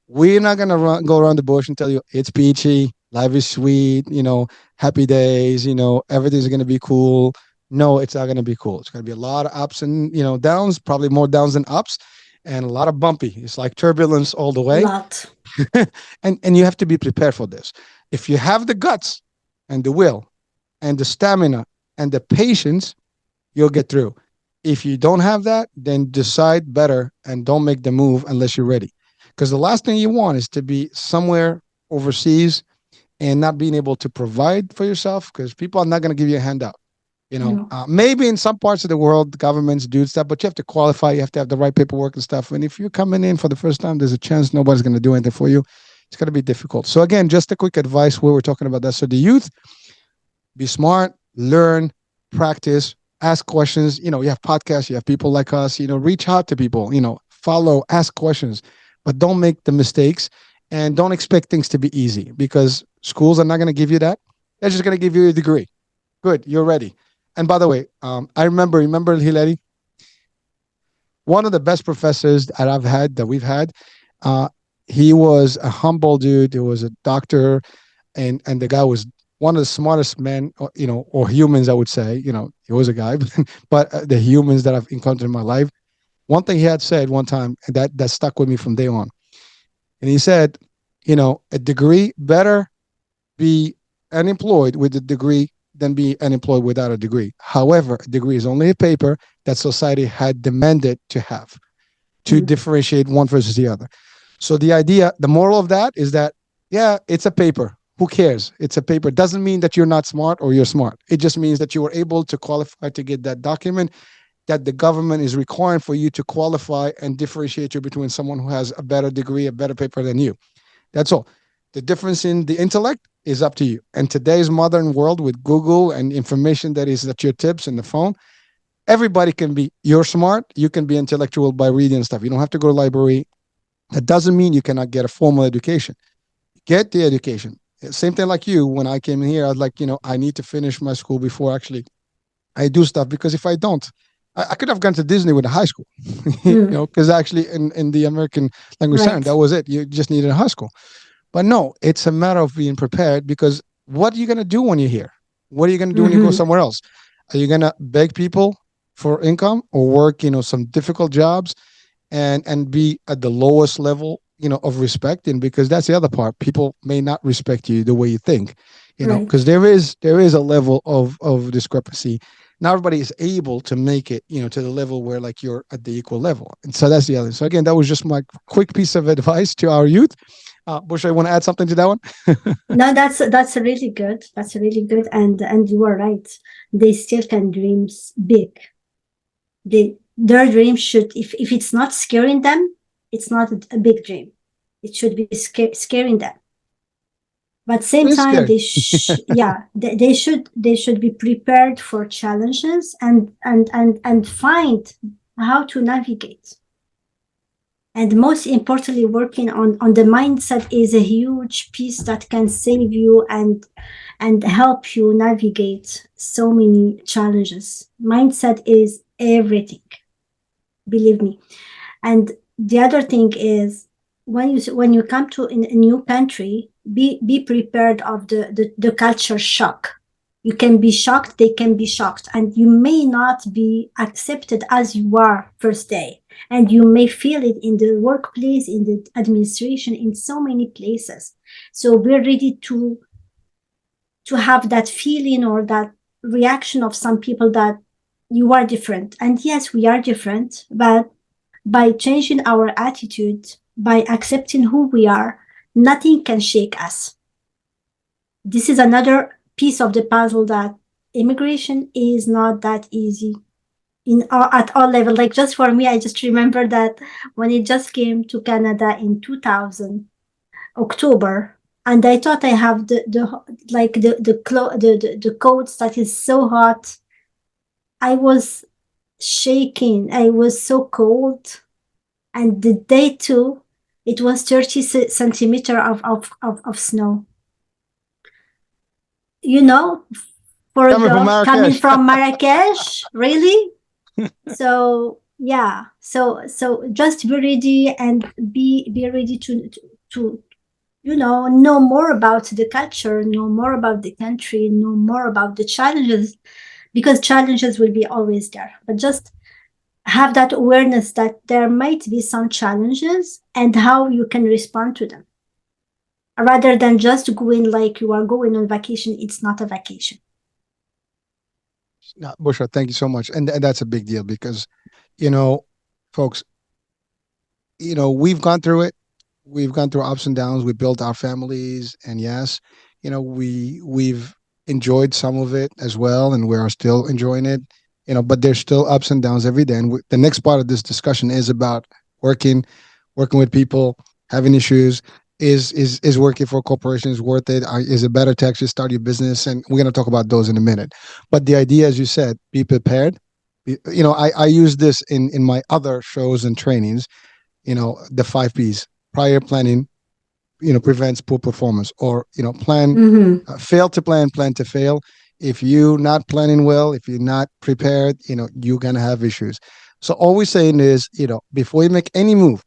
We're not going to go around the bush and tell you it's peachy, life is sweet, happy days, everything's going to be cool. No, it's not going to be cool. It's going to be a lot of ups and, downs, probably more downs than ups, and a lot of bumpy. It's like turbulence all the way. A lot. and you have to be prepared for this. If you have the guts and the will and the stamina and the patience, you'll get through. If you don't have that, then decide better and don't make the move unless you're ready. Because the last thing you want is to be somewhere overseas and not being able to provide for yourself, because people are not going to give you a handout. Maybe in some parts of the world, the governments do stuff, but you have to qualify. You have to have the right paperwork and stuff. And if you're coming in for the first time, there's a chance nobody's going to do anything for you. It's going to be difficult. So again, just a quick advice where we're talking about that. So the youth, be smart, learn, practice, ask questions. You have podcasts, you have people like us, reach out to people, follow, ask questions, but don't make the mistakes and don't expect things to be easy because schools are not going to give you that. They're just going to give you a degree. Good, you're ready. And by the way, I remember Hilary, one of the best professors that we've had. Uh, he was a humble dude. He was a doctor, and the guy was one of the smartest men, or humans, I would say. He was a guy, but the humans that I've encountered in my life. One thing he had said one time that stuck with me from day on, and he said, a degree better be unemployed with a degree than be unemployed without a degree. However, a degree is only a paper that society had demanded to have to Mm. differentiate one versus the other. So the moral of that is that, yeah, it's a paper. Who cares? It's a paper. It doesn't mean that you're not smart or you're smart. It just means that you were able to qualify to get that document that the government is requiring for you to qualify and differentiate you between someone who has a better degree, a better paper than you. That's all. The difference in the intellect is up to you. And today's modern world with Google and information that is at your tips in the phone, everybody can be, you're smart, you can be intellectual by reading stuff. You don't have to go to the library. That doesn't mean you cannot get a formal education. Get the education. Same thing like you. When I came in here, I was like, I need to finish my school before actually I do stuff because if I don't, I could have gone to Disney with a high school, Mm. because actually in the American language center, that Right. was it. You just needed a high school. But no, it's a matter of being prepared because what are you going to do when you're here? What are you going to do when you go Mm-hmm. somewhere else? Are you going to beg people for income or work, some difficult jobs and be at the lowest level, of respect? And because that's the other part, people may not respect you the way you think, because Right. there is a level of discrepancy. Not everybody is able to make it, to the level where like you're at the equal level. And so that's the other. So again, that was just my quick piece of advice to our youth. Bush, I want to add something to that one. No, that's really good. That's really good, and you are right. They still can dream big. Their dream should, if it's not scaring them, it's not a big dream. It should be scaring them. But It same is time, scary. yeah, they should be prepared for challenges and find how to navigate. And most importantly, working on the mindset is a huge piece that can save you and help you navigate so many challenges. Mindset is everything, believe me. And the other thing is when you come to a new country, be prepared of the culture shock. You can be shocked, they can be shocked, and you may not be accepted as you are first day. And you may feel it in the workplace, in the administration, in so many places. So we're ready to have that feeling or that reaction of some people that you are different. And yes, we are different, but by changing our attitude, by accepting who we are, nothing can shake us. This is another piece of the puzzle that immigration is not that easy at all level. Like just for me, I just remember that when it just came to Canada in 2000 October, and I thought I have the coats that is so hot. I was shaking. I was so cold, and the day two, it was 30 centimeter of snow. You know, for a Coming from girl coming Marrakesh. from Marrakesh, really. So yeah, so just be ready and be ready to know more about the culture, know more about the country, know more about the challenges, because challenges will be always there. But just have that awareness that there might be some challenges and how you can respond to them, rather than just going like you are going on vacation. It's not a vacation. No, Bushra, thank you so much. And that's a big deal because, you know, folks, we've gone through it. We've gone through ups and downs. We built our families, and yes, we've enjoyed some of it as well, and we are still enjoying it. But there's still ups and downs every day. And the next part of this discussion is about working, working with people, having issues, is working for a corporation is worth it? Is it better to actually start your business? And we're going to talk about those in a minute. But the idea, as you said, be prepared. I use this in my other shows and trainings. The 5 Ps: prior planning, prevents poor performance, or plan, Mm-hmm. fail to plan to fail. If you're not planning well, if you're not prepared, you're going to have issues. So all we're saying is, before you make any move,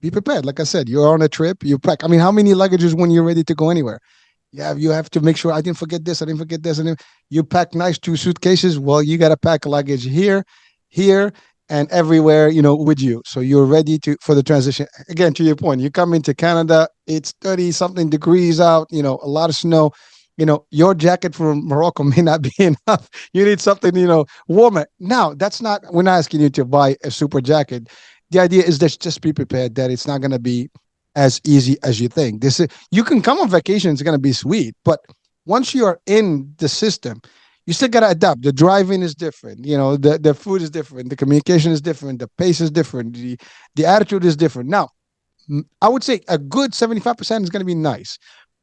be prepared. Like I said, you're on a trip, you pack. I mean, how many luggages when you're ready to go anywhere? You have to make sure I didn't forget this, I didn't forget this. And you pack nice 2 suitcases. Well, you got to pack luggage here, and everywhere, with you. So you're ready for the transition. Again, to your point, you come into Canada, it's 30 something degrees out, a lot of snow. Your jacket from Morocco may not be enough. You need something, warmer. Now, we're not asking you to buy a super jacket. The idea is that just be prepared that it's not going to be as easy as you think. You can come on vacation, it's going to be sweet, but once you are in the system, you still got to adapt. The driving is different. The food is different. The communication is different. The pace is different. The attitude is different. Now, I would say a good 75% is going to be nice.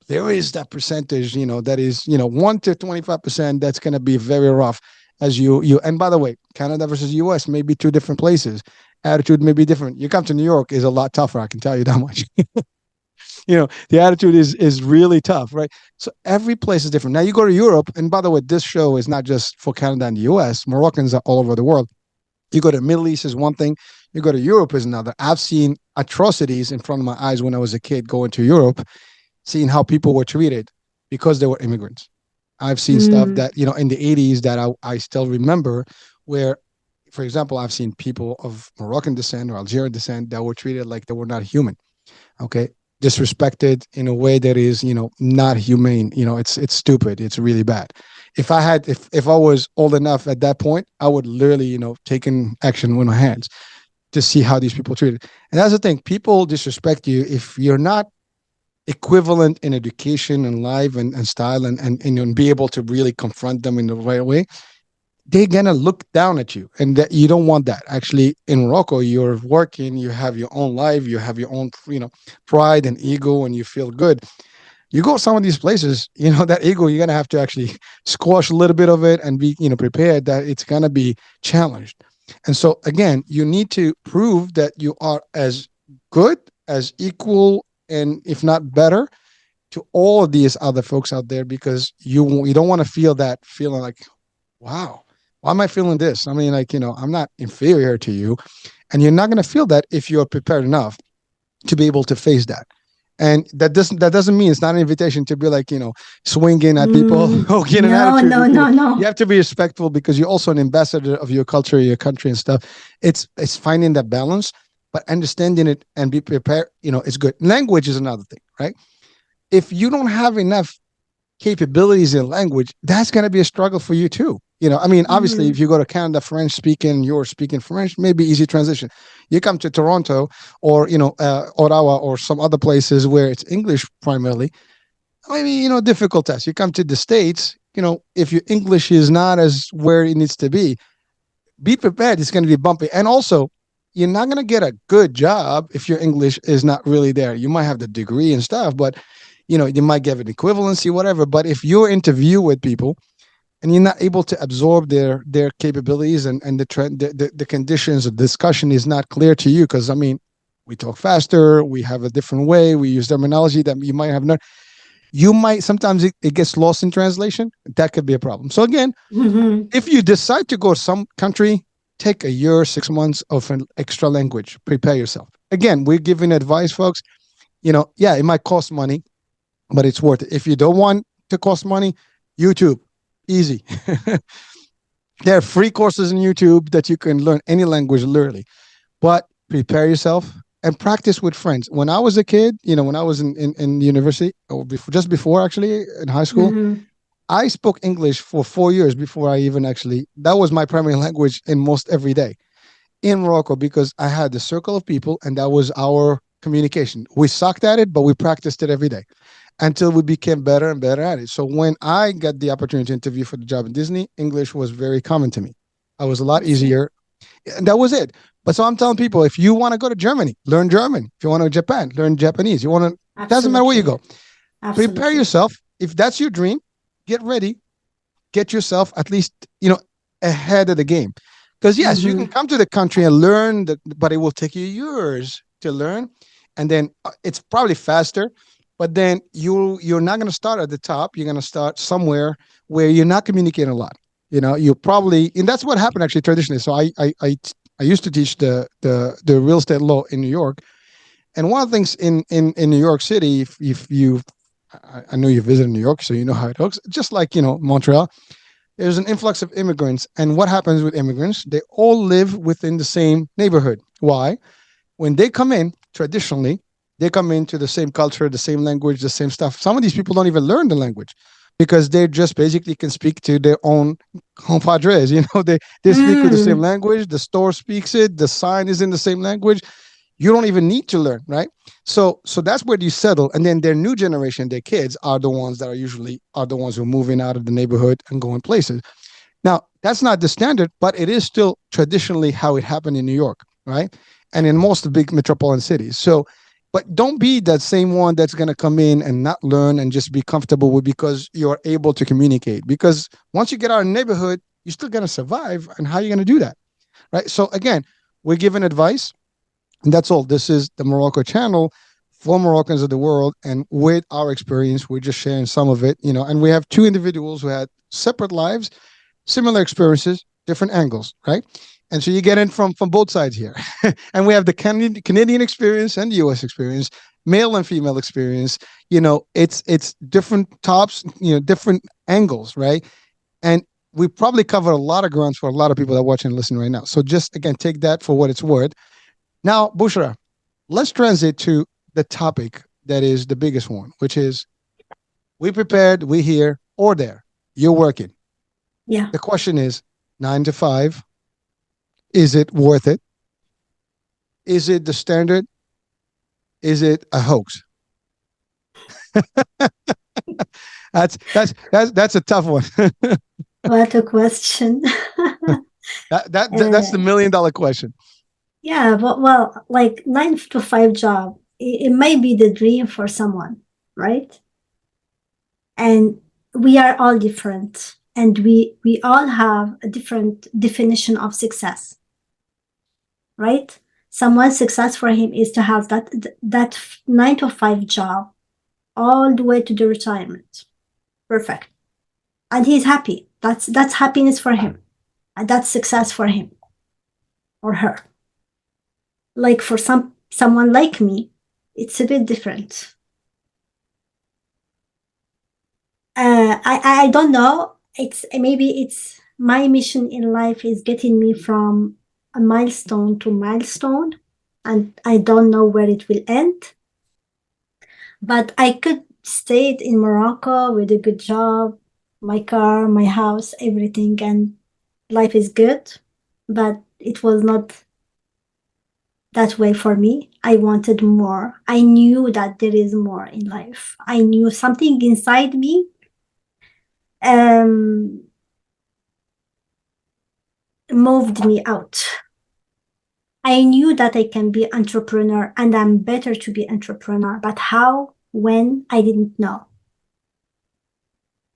There is that percentage, that is, 1 to 25% that's going to be very rough as and by the way, Canada versus US may be two different places. Attitude may be different. You come to New York is a lot tougher, I can tell you that much. The attitude is really tough, right? So every place is different. Now you go to Europe, and by the way, this show is not just for Canada and the US. Moroccans are all over the world. You go to the Middle East is one thing. You go to Europe is another. I've seen atrocities in front of my eyes when I was a kid going to Europe, seeing how people were treated because they were immigrants. I've seen stuff that, in the 80s that I still remember where, for example, I've seen people of Moroccan descent or Algerian descent that were treated like they were not human. Okay. Disrespected in a way that is, not humane. It's stupid. It's really bad. If I was old enough at that point, I would literally, taken action with my hands to see how these people treated. And that's the thing. People disrespect you if you're not equivalent in education and life and style and be able to really confront them in the right way. They're gonna look down at you, and that you don't want that. Actually, in Morocco, you're working, you have your own life, you have your own, pride and ego, and you feel good. You go some of these places, that ego, you're gonna have to actually squash a little bit of it and be, prepared that it's gonna be challenged. And so again, you need to prove that you are as good, as equal, and if not better, to all of these other folks out there, because you don't want to feel that feeling like, wow, why am I feeling this? I mean, I'm not inferior to you. And you're not going to feel that if you're prepared enough to be able to face that. And that doesn't mean it's not an invitation to be like, swinging at people or get an attitude. No. You have to be respectful because you're also an ambassador of your culture, your country and stuff. It's finding that balance, but understanding it and be prepared, is good. Language is another thing, right? If you don't have enough capabilities in language, that's going to be a struggle for you too. Obviously, if you go to Canada, French speaking, you're speaking French, maybe easy transition. You come to Toronto or, Ottawa or some other places where it's English primarily, maybe, difficult test. You come to the States, if your English is not as where it needs to be prepared. It's going to be bumpy. And also, you're not going to get a good job if your English is not really there. You might have the degree and stuff, but, you might get an equivalency, whatever. But if you're interview with people, and you're not able to absorb their capabilities and the conditions of discussion is not clear to you, because we talk faster, we have a different way, we use terminology that you might have not. You might sometimes it gets lost in translation. That could be a problem. So again, if you decide to go to some country, take a year, 6 months of an extra language. Prepare yourself. Again, we're giving advice, folks. It might cost money, but it's worth it. If you don't want to cost money, YouTube. Easy. There are free courses on YouTube that you can learn any language literally, but prepare yourself and practice with friends. When I was a kid, when I was in university or just before actually in high school, I spoke English for 4 years before I even that was my primary language in most every day in Morocco, because I had the circle of people and that was our communication. We sucked at it, but we practiced it every day until we became better and better at it. So when I got the opportunity to interview for the job in Disney, English was very common to me. I was a lot easier. And that was it. But so I'm telling people, if you want to go to Germany, learn German. If you want to go to Japan, learn Japanese. You want to Doesn't matter where you go. Absolutely. Prepare yourself. If that's your dream, get ready. Get yourself at least, ahead of the game. Because yes, you can come to the country and learn, but it will take you years to learn. And then it's probably faster, but then you're not going to start at the top. You're going to start somewhere where you're not communicating a lot. You probably, and that's what happened actually traditionally. So I used to teach the real estate law in New York. And one of the things in New York City, if you, I know you visited New York, so you know how it looks. Just like Montreal, there's an influx of immigrants, and what happens with immigrants? They all live within the same neighborhood. Why? When they come in, traditionally, they come into the same culture, the same language, the same stuff. Some of these people don't even learn the language because they just basically can speak to their own compadres. They speak with the same language. The store speaks it. The sign is in the same language. You don't even need to learn, right? So that's where you settle. And then their new generation, their kids, are the ones that are the ones who are moving out of the neighborhood and going places. Now, that's not the standard, but it is still traditionally how it happened in New York, right? And in most of the big metropolitan cities. So, but don't be that same one that's going to come in and not learn and just be comfortable with because you're able to communicate. Because once you get out of the neighborhood, you're still going to survive. And how are you going to do that, right? So again, we're giving advice. And that's all. This is the Morocco channel for Moroccans of the world. And with our experience, we're just sharing some of it, and we have two individuals who had separate lives, similar experiences, different angles, right? And so you get in from both sides here. And we have the Canadian experience and the US experience, male and female experience. It's different tops, different angles, right? And we probably cover a lot of grounds for a lot of people that are watching and listening right now. So just, again, take that for what it's worth. Now, Bouchra, let's transit to the topic that is the biggest one, which is we prepared, we here or there, you're working. Yeah. The question is 9 to 5. Is it worth it? Is it the standard? Is it a hoax? That's a tough one. What a question. That's the $1 million question. Yeah, well, like 9 to 5 job, it may be the dream for someone, right? And we are all different, and we all have a different definition of success, right? Someone's success for him is to have that 9 to 5 job all the way to the retirement. Perfect. And he's happy. That's happiness for him. And that's success for him or her. Like for someone like me, it's a bit different. I don't know. Maybe it's my mission in life is getting me from a milestone to milestone, and I don't know where it will end. But I could stay in Morocco with a good job, my car, my house, everything, and life is good. But it was not that way for me. I wanted more. I knew that there is more in life. I knew something inside me moved me out. I knew that I can be entrepreneur and I'm better to be entrepreneur, but how, when, I didn't know.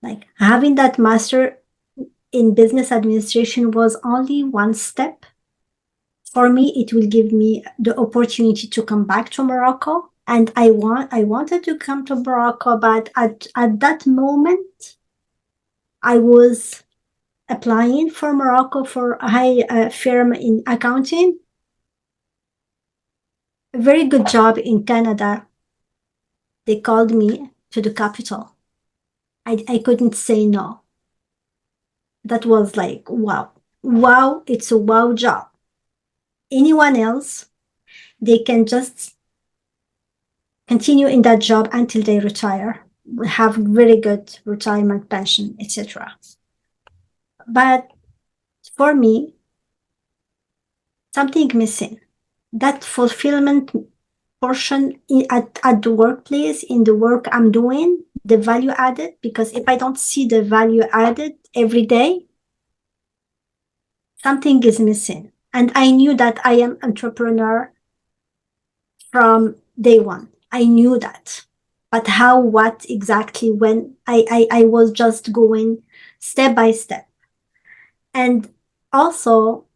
Like having that master in business administration was only one step. For me, it will give me the opportunity to come back to Morocco. And I wanted to come to Morocco, but at that moment, I was applying for Morocco for a high firm in accounting. A very good job in Canada. They called me to the capital. I couldn't say no. That was like, wow. Wow, it's a wow job. Anyone else, they can just continue in that job until they retire, have very good retirement pension, etc. But for me, something missing. That fulfillment portion at the workplace, in the work I'm doing, the value added, because if I don't see the value added every day, something is missing. And I knew that I am entrepreneur from day one. I knew that. but how, what exactly, when I was just going step by step. And also,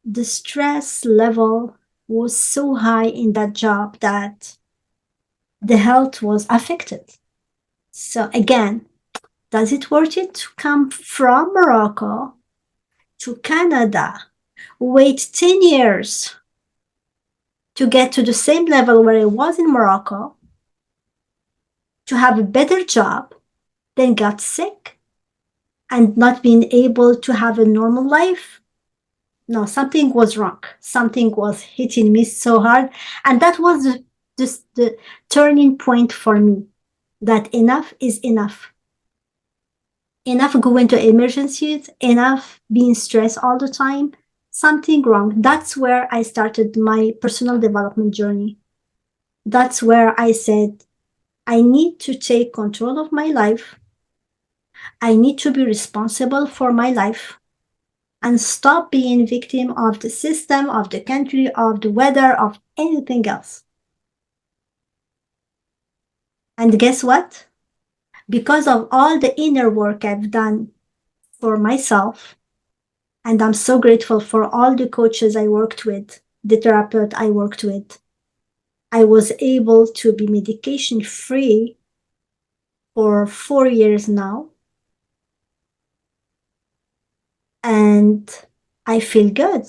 the stress level was so high in that job that the health was affected. So again, does it worth it to come from Morocco to Canada, wait 10 years to get to the same level where I was in Morocco, to have a better job, then got sick and not being able to have a normal life? No, something was wrong. Something was hitting me so hard. And that was just the turning point for me, that enough is enough. Enough going to emergencies, enough being stressed all the time. Something wrong. That's where I started my personal development journey. That's where I said, I need to take control of my life. I need to be responsible for my life and stop being victim of the system, of the country, of the weather, of anything else. And guess what? Because of all the inner work I've done for myself, and I'm so grateful for all the coaches I worked with, the therapist I worked with, I was able to be medication free for 4 years now. And I feel good.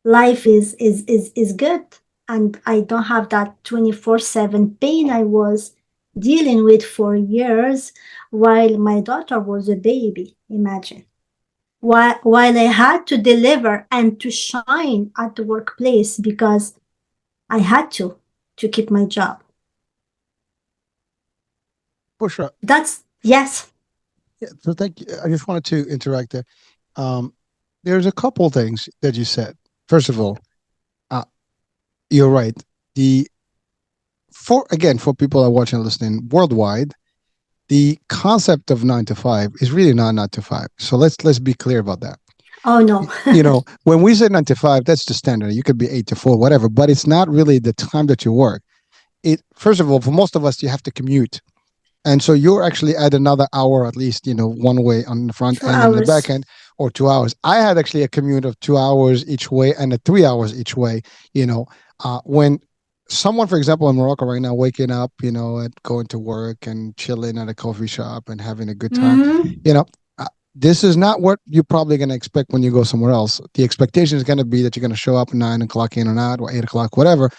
Life is good. And I don't have that 24/7 pain I was dealing with for years while my daughter was a baby. Imagine. While I had to deliver and to shine at the workplace because I had to keep my job. Bouchra, That's, yes. yeah, so thank you. I just wanted to interact there. There's a couple things that you said. First of all, you're right. For people that are watching and listening worldwide, the concept of 9 to 5 is really not 9 to 5. So let's be clear about that. Oh no. When we say 9 to 5, that's the standard. You could be 8 to 4, whatever, but it's not really the time that you work. First of all, for most of us, you have to commute. And so you're actually at another hour, at least, one way on the front end and the back end, or 2 hours. I had actually a commute of 2 hours each way and 3 hours each way. When someone, for example, in Morocco right now, waking up, and going to work and chilling at a coffee shop and having a good time, this is not what you're probably going to expect when you go somewhere else. The expectation is going to be that you're going to show up at 9 o'clock in or out, or 8 o'clock, whatever.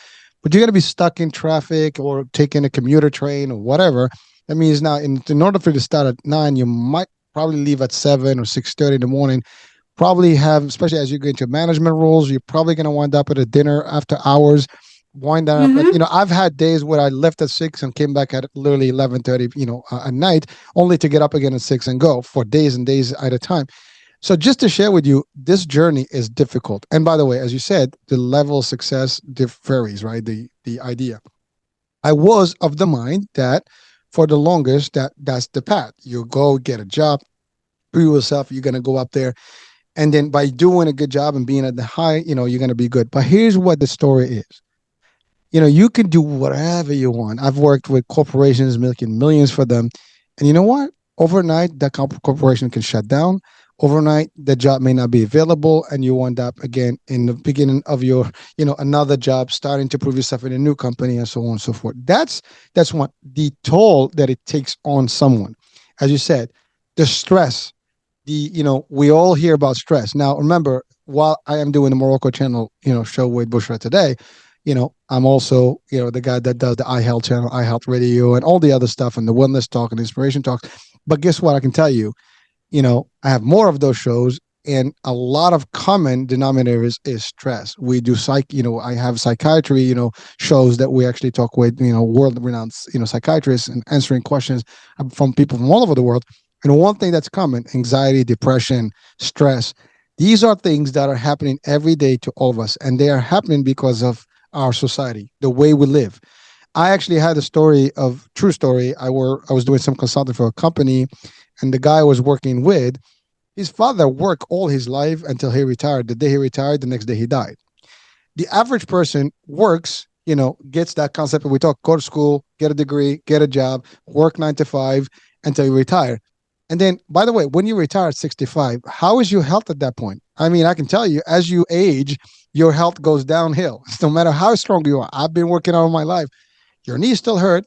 But you're going to be stuck in traffic or taking a commuter train or whatever. That means now, in order for you to start at 9, you might probably leave at 7 or 6:30 in the morning. Probably have, especially as you get into management roles, you're probably going to wind up at a dinner after hours. Wind up. I've had days where I left at 6 and came back at literally 11:30. At night, only to get up again at 6 and go for days and days at a time. So just to share with you, this journey is difficult. And by the way, as you said, the level of success varies, right? The idea. I was of the mind that for the longest, that's the path. You go get a job, prove yourself, you're going to go up there. And then by doing a good job and being at the high, you're going to be good. But here's what the story is. You can do whatever you want. I've worked with corporations making millions for them. And you know what? Overnight, that corporation can shut down. Overnight, the job may not be available, and you wind up again in the beginning of your, another job, starting to prove yourself in a new company, and so on and so forth. That's what the toll that it takes on someone. As you said, the stress, we all hear about stress. Now, remember, while I am doing the Morocco channel, show with Bouchra today, I'm also, the guy that does the iHealth channel, iHealth Radio, and all the other stuff, and the wellness talk and inspiration talks. But guess what? I can tell you, I have more of those shows, and a lot of common denominators is stress. We do I have psychiatry, shows that we actually talk with, world-renowned, psychiatrists, and answering questions from people from all over the world. And one thing that's common, anxiety, depression, stress, these are things that are happening every day to all of us. And they are happening because of our society, the way we live. I actually had a true story. I was doing some consulting for a company, and the guy I was working with, his father worked all his life until he retired. The day he retired, the next day he died. The average person works gets that concept. We talk, go to school, get a degree, get a job, work 9 to 5 until you retire. And then, by the way, when you retire at 65, how is your health at that point? I mean, I can tell you, as you age, your health goes downhill. No matter how strong you are. I've been working all my life. Your knees still hurt.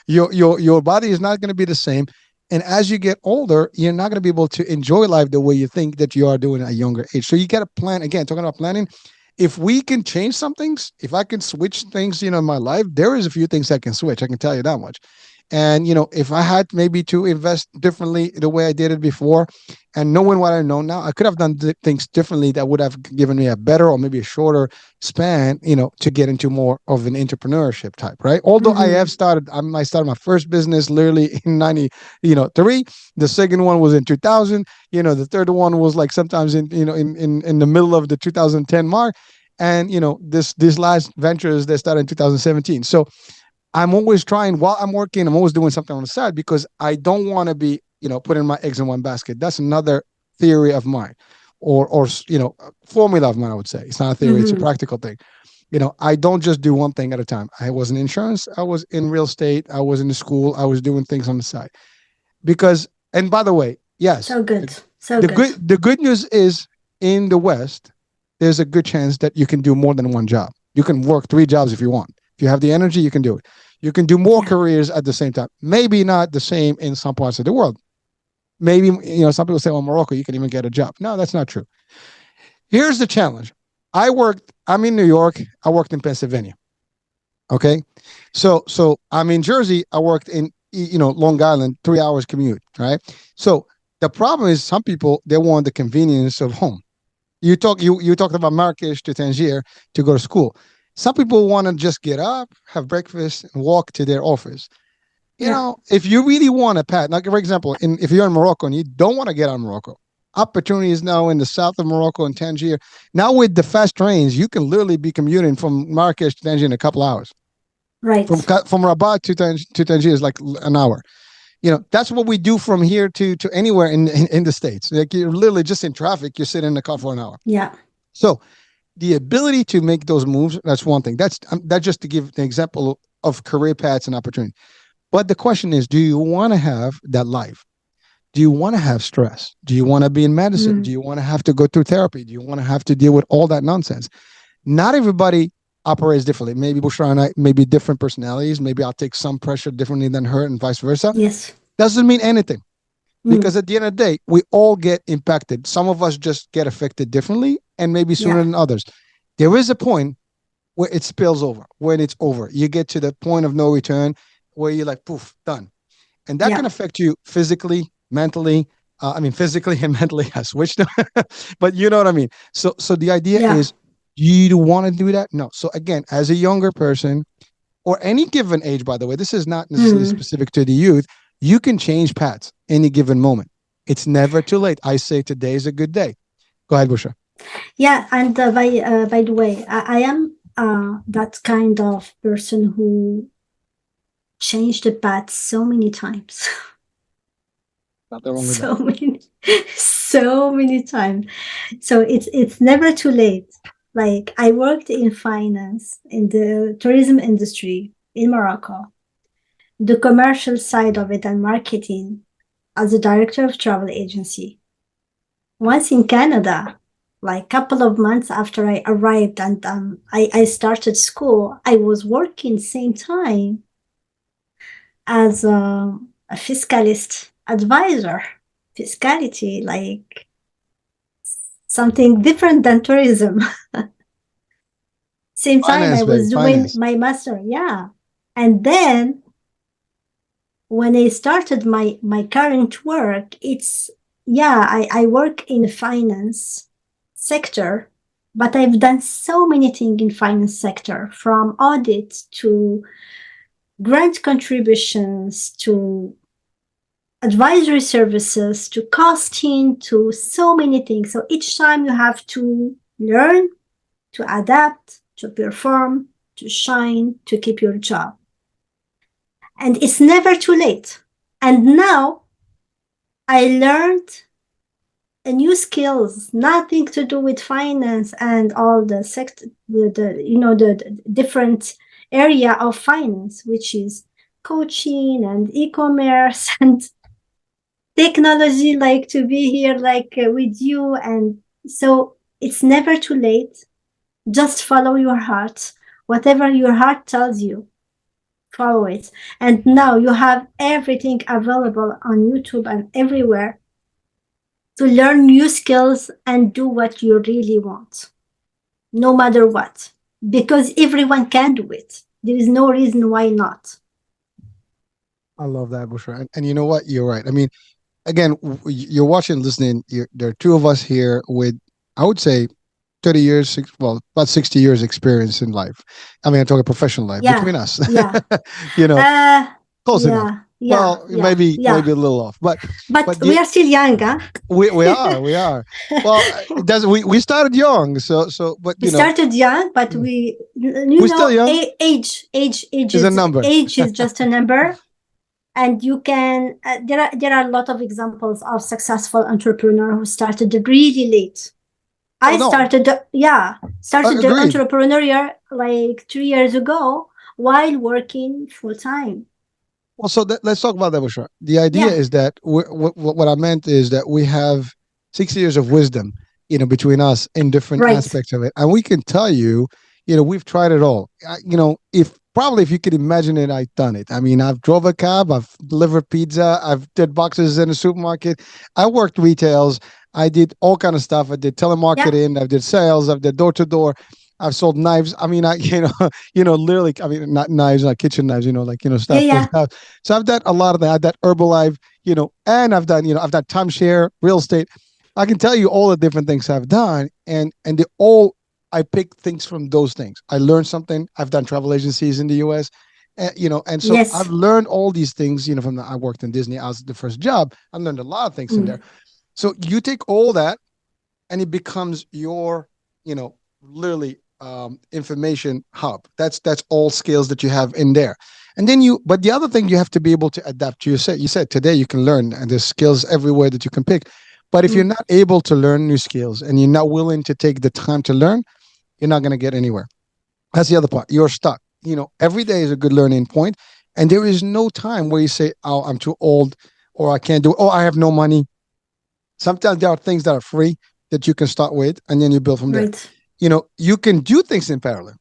Your body is not going to be the same. And as you get older, you're not going to be able to enjoy life the way you think that you are doing at a younger age. So you got to plan. Again, talking about planning, if we can change some things, if I can switch things, in my life, there is a few things I can switch. I can tell you that much. And if I had maybe to invest differently the way I did it before, and knowing what I know now, I could have done things differently that would have given me a better or maybe a shorter span, to get into more of an entrepreneurship type, right? Although I have started, I started my first business literally in 93. The second one was in 2000. The third one was like sometimes in the middle of the 2010 mark. And these last ventures they started in 2017. So I'm always trying while I'm working, I'm always doing something on the side because I don't want to be, putting my eggs in one basket. That's another theory of mine or formula of mine, I would say. It's not a theory, it's a practical thing. I don't just do one thing at a time. I was in insurance, I was in real estate, I was in the school, I was doing things on the side. Because, and by the way, yes. So good. The good news is in the West, there's a good chance that you can do more than one job. You can work 3 jobs if you want. If you have the energy, you can do it. You can do more careers at the same time. Maybe not the same in some parts of the world. Maybe, some people say, well, Morocco, you can even get a job. No, that's not true. Here's the challenge. I'm in New York. I worked in Pennsylvania. Okay. So I'm in Jersey. I worked in, Long Island, 3 hours commute. Right. So the problem is some people, they want the convenience of home. You talked about Marrakesh to Tangier to go to school. Some people want to just get up, have breakfast, and walk to their office. If you really want a path, like for example, if you're in Morocco and you don't want to get out of Morocco, opportunities now in the south of Morocco and Tangier. Now with the fast trains, you can literally be commuting from Marrakesh to Tangier in a couple hours. Right. From Rabat to Tangier is like an hour. That's what we do from here to anywhere in the States. Like you're literally just in traffic, you're sitting in the car for an hour. Yeah. So the ability to make those moves, that's one thing. That's just to give an example of career paths and opportunity. But the question is, do you want to have that life? Do you want to have stress? Do you want to be in medicine? Do you want to have to go through therapy? Do you want to have to deal with all that nonsense? Not everybody operates differently. Maybe Bouchra and I may be different personalities. Maybe I'll take some pressure differently than her and vice versa. Yes. Doesn't mean anything. Because at the end of the day, we all get impacted. Some of us just get affected differently and maybe sooner than others. There is a point where it spills over, when it's over. You get to the point of no return where you're like, poof, done. And that can affect you physically, mentally. Physically and mentally, I switched. But you know what I mean? So the idea is, do you want to do that? No. So again, as a younger person or any given age, by the way, this is not necessarily specific to the youth. You can change paths any given moment. It's never too late. I say today is a good day. Go ahead, Bouchra. Yeah, and by the way, I am that kind of person who changed the path so many times. Nothing wrong with so many times. So it's never too late. Like I worked in finance in the tourism industry in Morocco, the commercial side of it and marketing as a director of travel agency. Once in Canada, like a couple of months after I arrived and I started school, I was working same time as a fiscalist advisor. Fiscality, like something different than tourism. Same time I was doing my master. Yeah. And then when I started my current work, I work in the finance sector, but I've done so many things in finance sector, from audit to grant contributions to advisory services to costing to so many things. So each time you have to learn, to adapt, to perform, to shine, to keep your job. And it's never too late. And now I learned new skills, nothing to do with finance and all the sector, the different area of finance, which is coaching and e-commerce and technology, like to be here like with you. And so it's never too late. Just follow your heart. Whatever your heart tells you, follow it. And now you have everything available on YouTube and everywhere to learn new skills and do what you really want, no matter what, because everyone can do it. There is no reason why not. I love that, Bouchra. And you know what? You're right. I mean, again, you're watching, listening. There are two of us here with, I would say, 30 years, well, about 60 years experience in life. I mean, I'm talking professional life Yeah, between us. yeah, You know, close enough. yeah, Well, yeah, maybe yeah. a little off, but But we are still young, huh? we are. Well, it does. We started young, but We started young, but we, we're still young. Age Is a number. Age is just a number. And you can, there are a lot of examples of successful entrepreneurs who started really late. I started the entrepreneurial like 3 years ago while working full time. Well, so let's talk about that, Bouchra. The idea is that what I meant is that we have 60 years of wisdom, between us in different aspects of it, and we can tell you, we've tried it all. If you could imagine it, I've done it. I mean, I've drove a cab, I've delivered pizza, I've did boxes in a supermarket, I worked retails, I did all kind of stuff. I did telemarketing, I did sales, I did door to door. I've sold knives. I mean, literally. I mean, not knives, like kitchen knives. Stuff. Stuff. So I've done a lot of that. I've done Herbalife. And I've done, I've done timeshare, real estate. I can tell you all the different things I've done, and they all, I pick things from those things. I learned something. I've done travel agencies in the U.S. And so I've learned all these things. From I worked in Disney. I was the first job. I learned a lot of things in there. So you take all that, and it becomes your, literally information hub. That's all skills that you have in there. And then but the other thing, you have to be able to adapt. You said today you can learn, and there's skills everywhere that you can pick. But if you're not able to learn new skills and you're not willing to take the time to learn, you're not going to get anywhere. That's the other part. You're stuck. Every day is a good learning point, and there is no time where you say, "Oh, I'm too old," or "I can't do it," "Oh, I have no money." Sometimes there are things that are free that you can start with, and then you build from there. You can do things in parallel,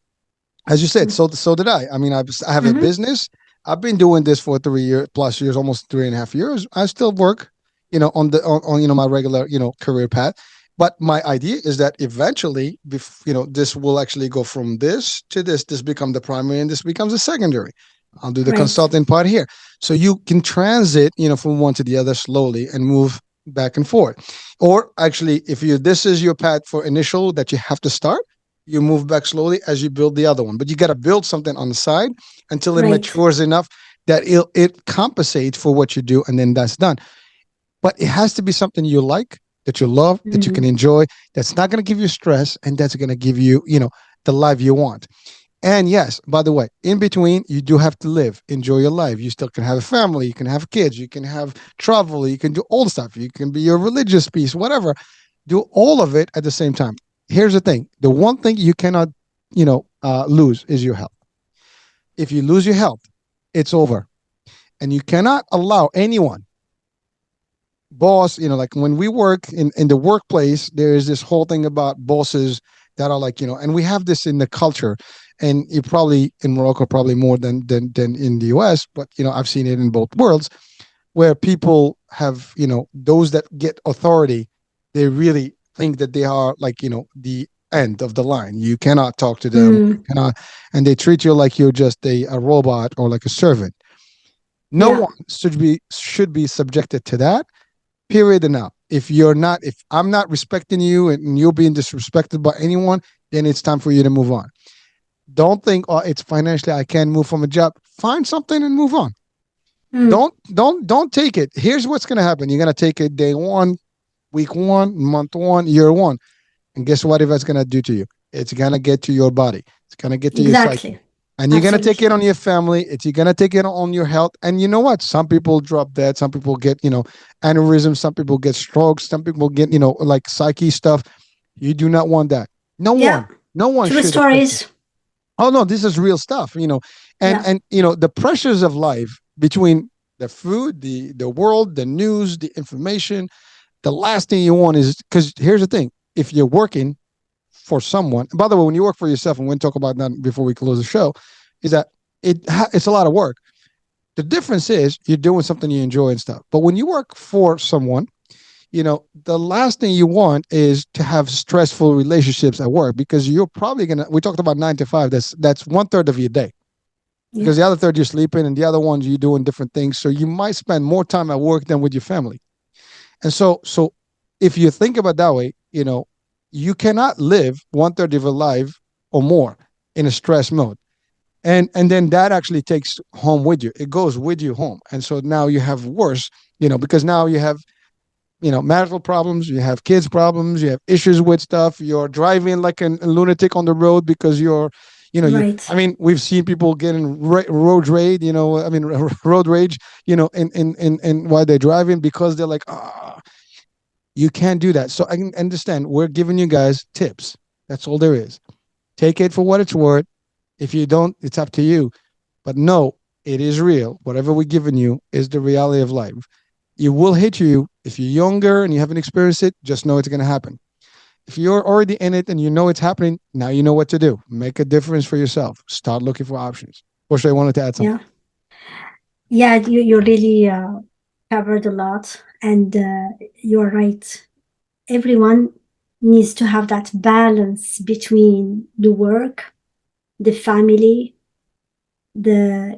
as you said. So did I. I mean, I have a business. I've been doing this for 3 years plus years, almost 3.5 years. I still work, on my regular, career path. But my idea is that eventually, this will actually go from this to this. This becomes the primary, and this becomes the secondary. I'll do the consulting part here, so you can transit, from one to the other slowly and move back and forth. Or actually, if this is your path for initial that you have to start, you move back slowly as you build the other one. But you got to build something on the side until it matures enough that it compensates for what you do, and then that's done. But it has to be something you like, that you love, that you can enjoy, that's not going to give you stress, and that's going to give you, the life you want. And yes, by the way, in between, you do have to live, enjoy your life. You still can have a family, you can have kids, you can have travel, you can do all the stuff. You can be your religious piece, whatever. Do all of it at the same time. Here's the thing. The one thing you cannot, lose is your health. If you lose your health, it's over. And you cannot allow anyone, boss, like when we work in the workplace, there is this whole thing about bosses that are like, and we have this in the culture. And you probably in Morocco, probably more than in the US, but I've seen it in both worlds, where people have, those that get authority, they really think that they are like, the end of the line. You cannot talk to them, and they treat you like you're just a robot or like a servant. No one should be subjected to that. Period. Enough. If I'm not respecting you and you're being disrespected by anyone, then it's time for you to move on. Don't think, oh, it's financially, I can't move from a job. Find something and move on. Don't take it. Here's what's going to happen. You're going to take it day one, week one, month one, year one. And guess what that's going to do to you? It's going to get to your body. It's going to get to your psyche. And you're gonna take it Absolutely. on your family. You're gonna take it on your health. And you know what? Some people drop dead. Some people get aneurysms. Some people get strokes. Some people get like psyche stuff. You do not want that. No Yeah. one, no one True should affect you. stories. Oh no, this is real stuff. And Yeah. the pressures of life between the food, the world, the news, the information. The last thing you want is, because here's the thing: if you're working for someone. By the way, when you work for yourself, and we're going to talk about that before we close the show, is that it's a lot of work. The difference is you're doing something you enjoy and stuff. But when you work for someone, the last thing you want is to have stressful relationships at work, because you're probably gonna. We talked about 9 to 5. That's 1/3 of your day, Yeah. because the other third you're sleeping, and the other ones you're doing different things. So you might spend more time at work than with your family. And so if you think about it that way, you cannot live 1/3 of your life or more in a stress mode. And then that actually takes home with you. It goes with you home. And so now you have worse, because now you have, marital problems, you have kids problems, you have issues with stuff. You're driving like a lunatic on the road because I Right. mean, we've seen people getting road rage, road rage, in while they're driving, because they're like, you can't do that. So I can understand. We're giving you guys tips. That's all there is. Take it for what it's worth. If you don't, it's up to you. But no, it is real. Whatever we're giving you is the reality of life. It will hit you. If you're younger and you haven't experienced it, just know it's going to happen. If you're already in it and you know it's happening, now you know what to do. Make a difference for yourself. Start looking for options. Or I wanted to add something. Yeah. Yeah. You really covered a lot, and you're right. Everyone needs to have that balance between the work, the family, the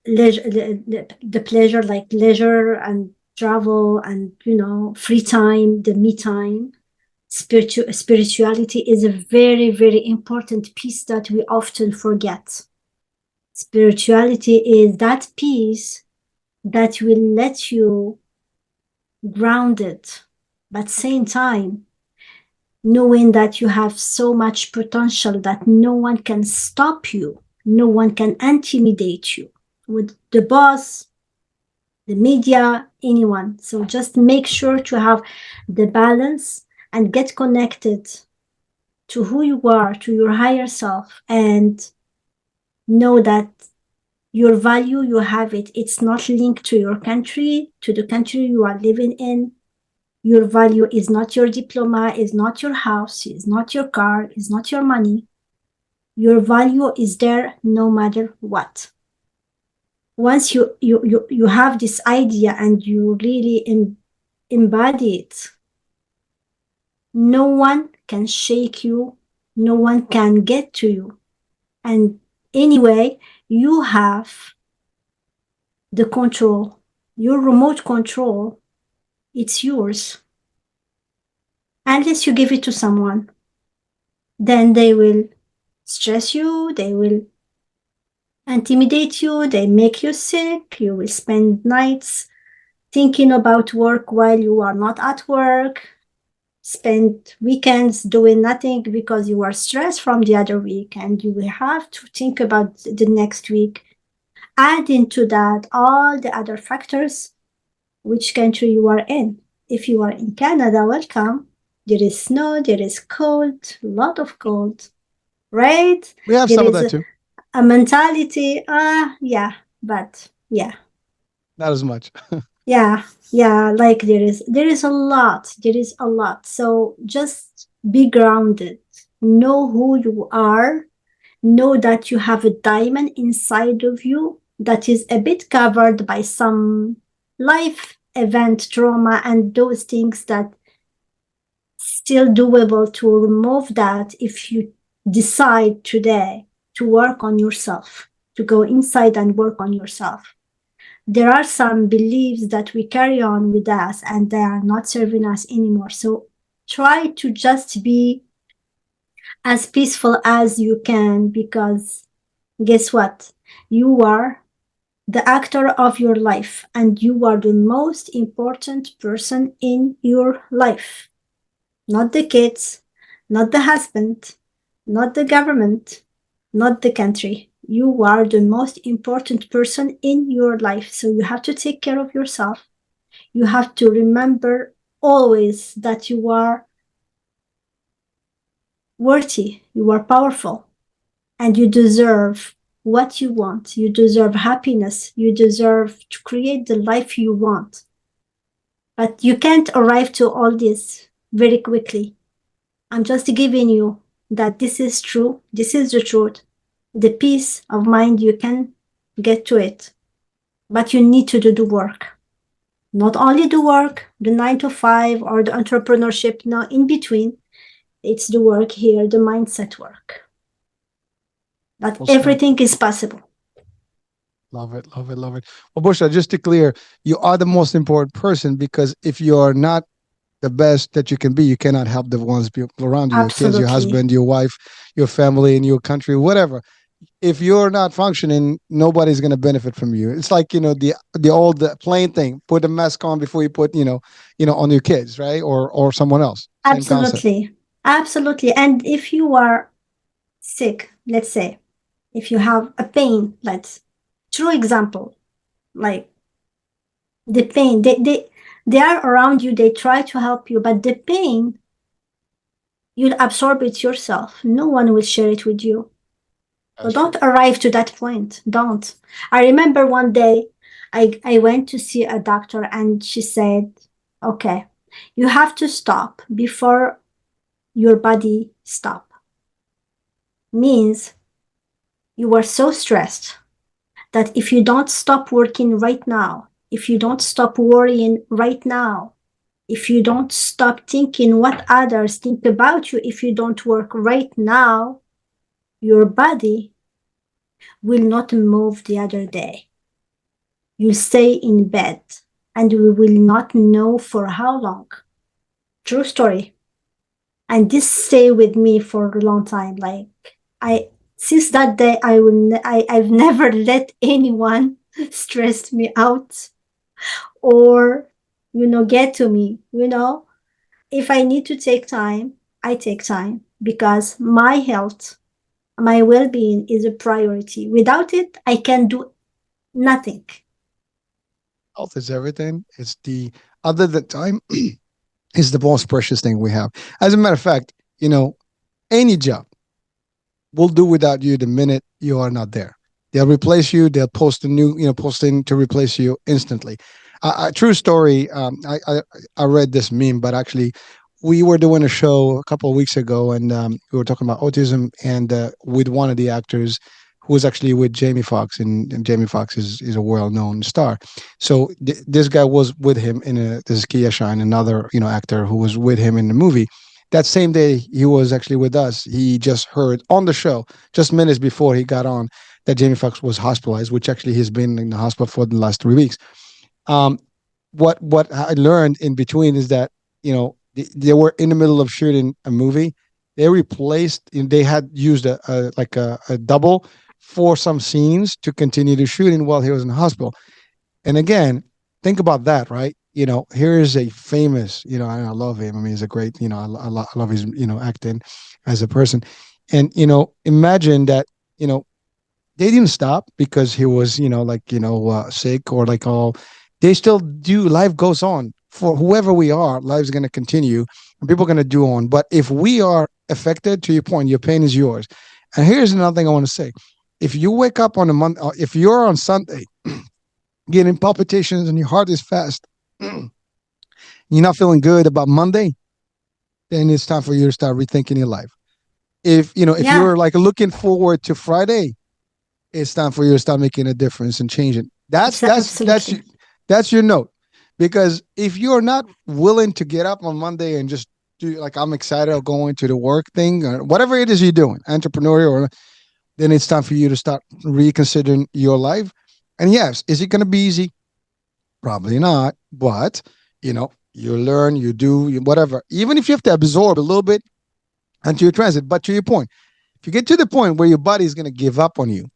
leisure, the pleasure, like leisure and travel, and free time, the me time. Spirituality is a very, very important piece that we often forget. Spirituality is that piece that will let you grounded, but at the same time knowing that you have so much potential that no one can stop you, no one can intimidate you, with the boss, the media, anyone. So just make sure to have the balance and get connected to who you are, to your higher self, and know that your value, you have it. It's not linked to your country, to the country you are living in. Your value is not your diploma, is not your house, is not your car, is not your money. Your value is there no matter what. Once you have this idea and you really embody it, no one can shake you, no one can get to you. And anyway, you have the control, your remote control, it's yours. Unless you give it to someone, then they will stress you, they will intimidate you, they make you sick, you will spend nights thinking about work while you are not at work, spend weekends doing nothing because you are stressed from the other week, and you will have to think about the next week. Add into that all the other factors, which country you are in. If you are in Canada, welcome. There is snow, there is cold, a lot of cold, right? We have There some of is that too. a mentality, yeah, but yeah, Not as much. yeah, like there is a lot. So just be grounded, know who you are, know that you have a diamond inside of you that is a bit covered by some life event trauma and those things that still doable to remove that if you decide today to work on yourself, to go inside and work on yourself. There are some beliefs that we carry on with us and they are not serving us anymore. So try to just be as peaceful as you can, because guess what? You are the actor of your life and you are the most important person in your life. Not the kids, not the husband, not the government, not the country. You are the most important person in your life. So you have to take care of yourself. You have to remember always that you are worthy, you are powerful, and you deserve what you want. You deserve happiness. You deserve to create the life you want. But you can't arrive to all this very quickly. I'm just giving you that this is true. This is the truth. The peace of mind, you can get to it. But you need to do the work. Not only the work, the 9 to 5 or the entrepreneurship, no, in between. It's the work here, the mindset work. That everything is possible. Love it, love it, love it. Well, Bouchra, just to clear, you are the most important person, because if you are not the best that you can be, you cannot help the ones around you, your kids, your husband, your wife, your family, and your country, whatever. If you're not functioning, nobody's going to benefit from you. It's like, the old plain thing: put a mask on before you put, on your kids, right? Or someone else. Same concept. Absolutely. And if you are sick, let's say, if you have a pain, true example, like the pain, they are around you, they try to help you, but the pain, you'll absorb it yourself. No one will share it with you. So don't arrive to that point. Don't. I remember one day I went to see a doctor, and she said, okay, you have to stop before your body stop. Means you are so stressed that if you don't stop working right now, if you don't stop worrying right now, if you don't stop thinking what others think about you, if you don't work right now, your body will not move the other day. You'll stay in bed, and we will not know for how long. True story. And this stay with me for a long time. Since that day, I've never let anyone stress me out or, get to me. If I need to take time, I take time, because my health, my well-being is a priority. Without it, I can do nothing. Health is everything. It's other than time, is the most precious thing we have. As a matter of fact, any job will do without you the minute you are not there. They'll replace you. They'll post a new, posting to replace you instantly. True story. I read this meme, but actually, we were doing a show a couple of weeks ago, and we were talking about autism, and with one of the actors who was actually with Jamie Foxx, and Jamie Foxx is a well-known star. So this guy was with him this is Kia Shine, another actor who was with him in the movie. That same day he was actually with us, he just heard on the show, just minutes before he got on, that Jamie Foxx was hospitalized, which actually he's been in the hospital for the last 3 weeks. What I learned in between is that they were in the middle of shooting a movie. They replaced, they had used a double for some scenes to continue the shooting while he was in the hospital. And again, think about that, right? Here is a famous, and I love him. I mean, he's a great, I love his, acting as a person. And, imagine that, they didn't stop because he was, sick or all. They still do. Life goes on. For whoever we are, life's going to continue, and people are going to do on. But if we are affected, to your point, your pain is yours. And here's another thing I want to say. If you wake up on a Monday, if you're on Sunday getting palpitations and your heart is fast, you're not feeling good about Monday, then it's time for you to start rethinking your life. If you're looking forward to Friday, it's time for you to start making a difference and changing. That's your note. Because if you're not willing to get up on Monday and just do I'm excited about going to the work thing or whatever it is you're doing, entrepreneurial, then it's time for you to start reconsidering your life. And yes, is it going to be easy? Probably not. But, you learn, you do, whatever. Even if you have to absorb a little bit until you transit. But to your point, if you get to the point where your body is going to give up on you,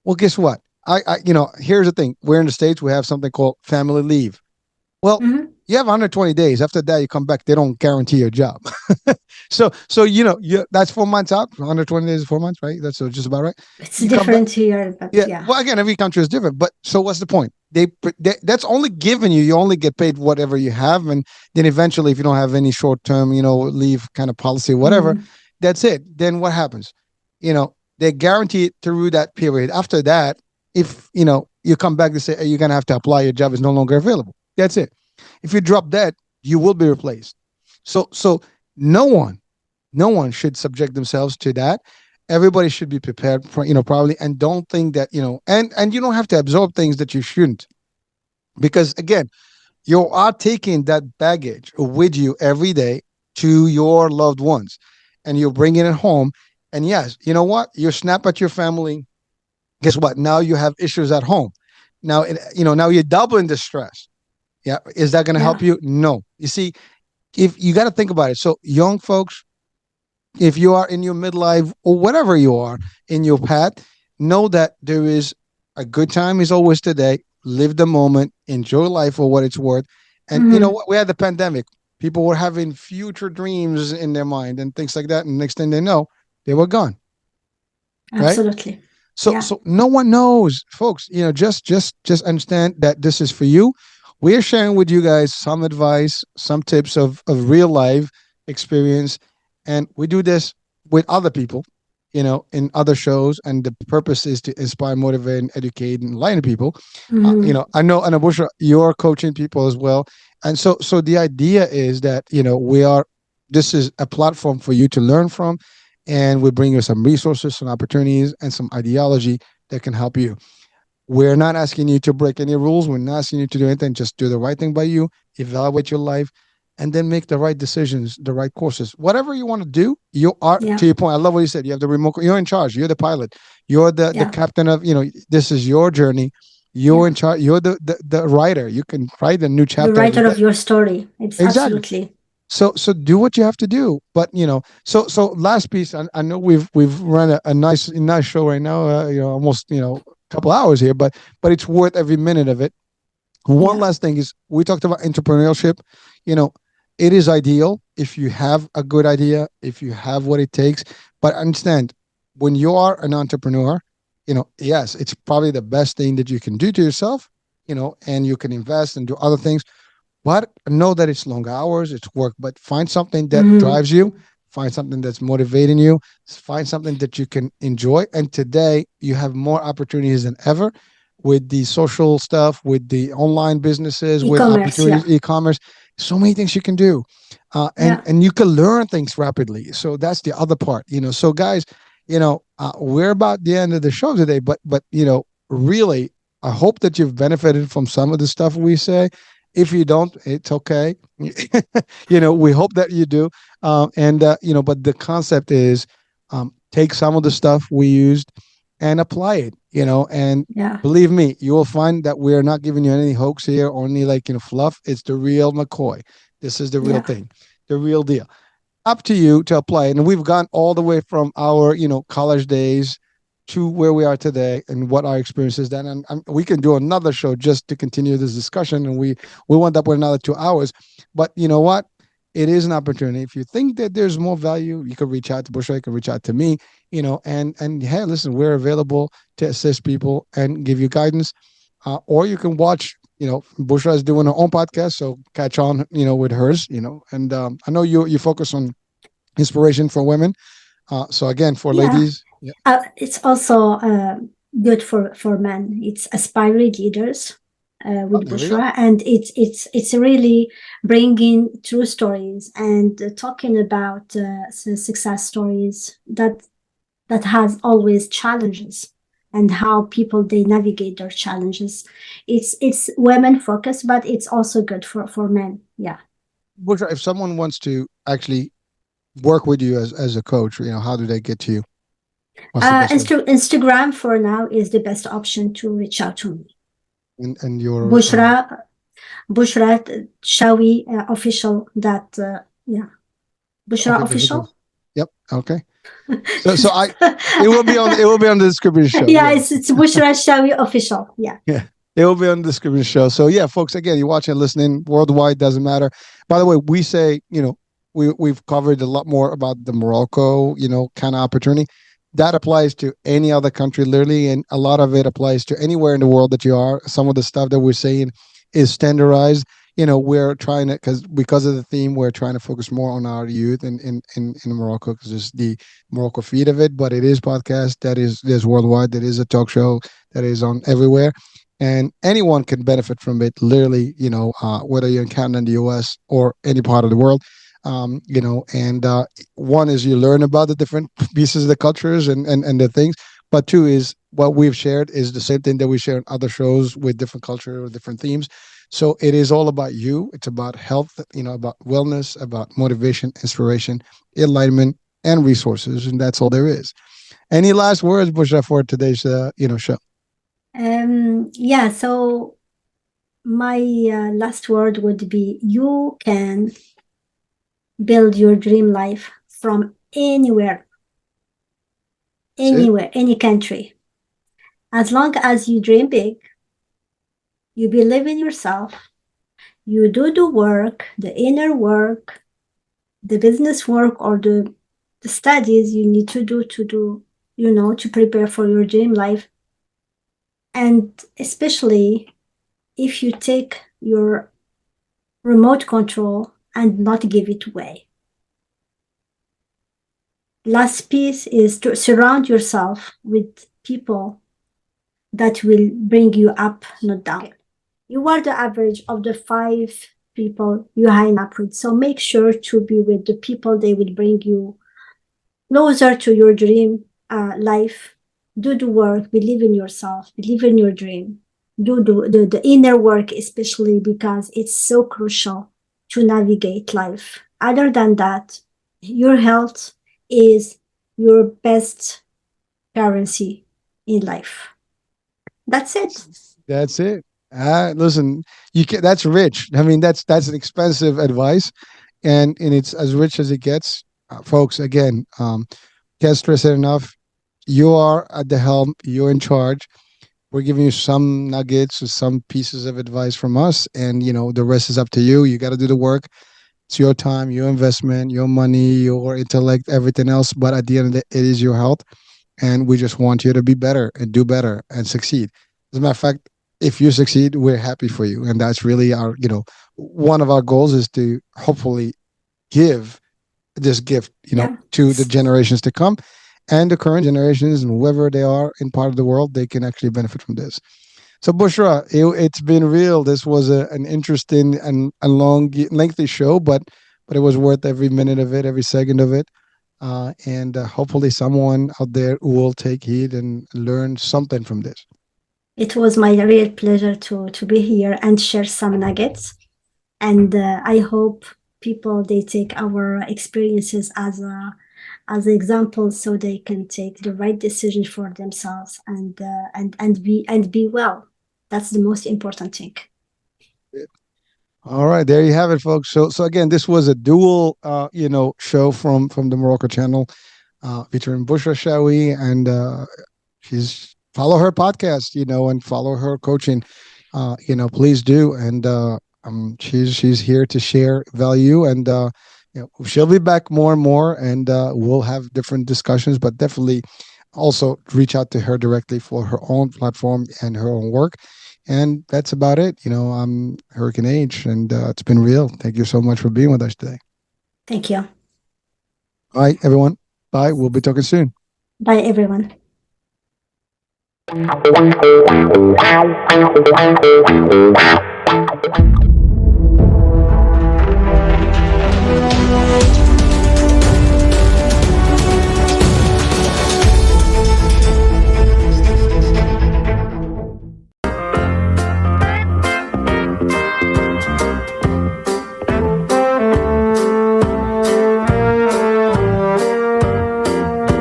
well, guess what? Here's the thing. We're in the States. We have something called family leave. Well, you have 120 days. After that, you come back. They don't guarantee your job. So that's 4 months out. 120 days is 4 months, right? That's just about right. It's You come back. different here, but Yeah. yeah. Well, again, every country is different. But so what's the point? That's only given you. You only get paid whatever you have, and then eventually, if you don't have any short term, leave kind of policy, whatever, that's it. Then what happens? They guarantee it through that period. After that, if you come back to say, hey, you're gonna have to apply, your job is no longer available. That's it. If you drop that, you will be replaced. So no one should subject themselves to that. Everybody should be prepared for, probably, and don't think that, and you don't have to absorb things that you shouldn't. Because again, you are taking that baggage with you every day to your loved ones, and you're bringing it home. And yes, you know what? You snap at your family. Guess what? Now you have issues at home. Now, now you're doubling the stress. Yeah. Is that going to help Yeah. you? No. You see, if you got to think about it. So young folks, if you are in your midlife or whatever you are in your path, know that there is a good time is always today. Live the moment, enjoy life for what it's worth. And you know what? We had the pandemic. People were having future dreams in their mind and things like that. And next thing they know, they were gone. Right? Absolutely. So Yeah. so no one knows, folks. Just understand that this is for you. We're sharing with you guys some advice, some tips of real life experience, and we do this with other people, in other shows, and the purpose is to inspire, motivate, and educate and enlighten people. I know, and Bouchra, you're coaching people as well, and so the idea is that we are. This is a platform for you to learn from, and we bring you some resources, some opportunities, and some ideology that can help you. We're not asking you to break any rules. We're not asking you to do anything. Just do the right thing by you, evaluate your life, and then make the right decisions, the right courses. Whatever you want to do, you are, Yeah. to your point, I love what you said. You have the remote, you're in charge. You're the pilot. You're the Yeah. captain of, this is your journey. You're in charge. You're the writer. You can write a new The chapter every writer day. of your story. It's Exactly. absolutely. So do what you have to do. But so last piece. I know we've run a nice show right now. Almost a couple hours here, but it's worth every minute of it. One Yeah. last thing is, we talked about entrepreneurship. It is ideal if you have a good idea, if you have what it takes. But understand, when you are an entrepreneur, yes, it's probably the best thing that you can do to yourself. And you can invest and do other things. But know that it's long hours, it's work. But find something that drives you. Find something that's motivating you. Find something that you can enjoy. And today, you have more opportunities than ever with the social stuff, with the online businesses, with E-commerce. Yeah. opportunities, e-commerce. So many things you can do, Yeah. and you can learn things rapidly. So that's the other part. So guys, we're about the end of the show today. But really, I hope that you've benefited from some of the stuff we say. If you don't, it's okay. We hope that you do. But the concept is, take some of the stuff we used and apply it, and Yeah. believe me, you will find that we're not giving you any hoax here or any fluff. It's the real McCoy. This is the real thing, the real deal. Up to you to apply it. And we've gone all the way from our, college days to where we are today and what our experience is then. And we can do another show just to continue this discussion. And we went up with another 2 hours. But you know what? It is an opportunity. If you think that there's more value, you can reach out to Bouchra, you can reach out to me, and hey, listen, we're available to assist people and give you guidance. Or you can watch, Bouchra is doing her own podcast, so catch on, with hers, and I know you focus on inspiration for women. So again, for ladies. Yeah. It's also good for men. It's aspiring leaders with There we go. Bouchra, and it's really bringing true stories and talking about success stories that has always challenges, and how people they navigate their challenges. It's women focused, but it's also good for men. Yeah. Bouchra, if someone wants to actually work with you as a coach, how do they get to you? What's the best way? Instagram for now is the best option to reach out to me. And your Bouchra Chaoui official. Bouchra okay, official. Yep. Okay. So it will be on the description show. Yeah, it's Bouchra Chaoui official. Yeah. Yeah. It will be on the description show. So yeah, folks, again, you're watching, listening worldwide, doesn't matter. By the way, we say, we've covered a lot more about the Morocco, kind of opportunity. That applies to any other country, literally, and a lot of it applies to anywhere in the world that you are. Some of the stuff that we're saying is standardized. We're trying to, because of the theme, we're trying to focus more on our youth in Morocco, because it's the Morocco feed of it. But it is podcast that is worldwide. That is a talk show that is on everywhere, and anyone can benefit from it. Literally, whether you're in Canada, the U.S., or any part of the world. And one is you learn about the different pieces of the cultures and the things, but two is what we've shared is the same thing that we share in other shows with different culture or different themes. So it is all about you. It's about health, about wellness, about motivation, inspiration, enlightenment, and resources, and that's all there is. Any last words, Bouchra, for today's show? Yeah, so my last word would be: you can build your dream life from anywhere, any country. As long as you dream big, you believe in yourself, you do the work, the inner work, the business work, or the studies you need to do to prepare for your dream life. And especially if you take your remote control and not give it away. Last piece is to surround yourself with people that will bring you up, not down. You are the average of the 5 people you hang up with. So make sure to be with the people they will bring you closer to your dream life. Do the work, believe in yourself, believe in your dream. Do the inner work, especially because it's so crucial to navigate life. Other than that, your health is your best currency in life. That's it. That's it. Listen, that's rich. I mean, that's an expensive advice, and it's as rich as it gets, folks. Again, can't stress it enough. You are at the helm. You're in charge. We're giving you some nuggets or some pieces of advice from us, and the rest is up to you. You got to do the work. It's your time, your investment, your money, your intellect, everything else. But at the end of the day, it is your health, and we just want you to be better and do better and succeed. As a matter of fact, if you succeed, we're happy for you, and that's really our, one of our goals is to hopefully give this gift, to the generations to come, and the current generations, and whoever they are in part of the world, they can actually benefit from this. So Bouchra, it's been real. This was an interesting and a long, lengthy show, but it was worth every minute of it, every second of it. And hopefully someone out there will take heed and learn something from this. It was my real pleasure to be here and share some nuggets. And I hope people, they take our experiences as examples, so they can take the right decision for themselves and be well. That's the most important thing. All right, there you have it, folks. So again, this was a dual, show from the Morocco channel, featuring Bouchra Chaoui, and she's follow her podcast, and follow her coaching, please do. And she's here to share value, and she'll be back more and more, and we'll have different discussions, but definitely also reach out to her directly for her own platform and her own work. And that's about it. I'm Hurricane H, and it's been real. Thank you so much for being with us today. Thank you. All right, everyone. Bye. We'll be talking soon. Bye, everyone.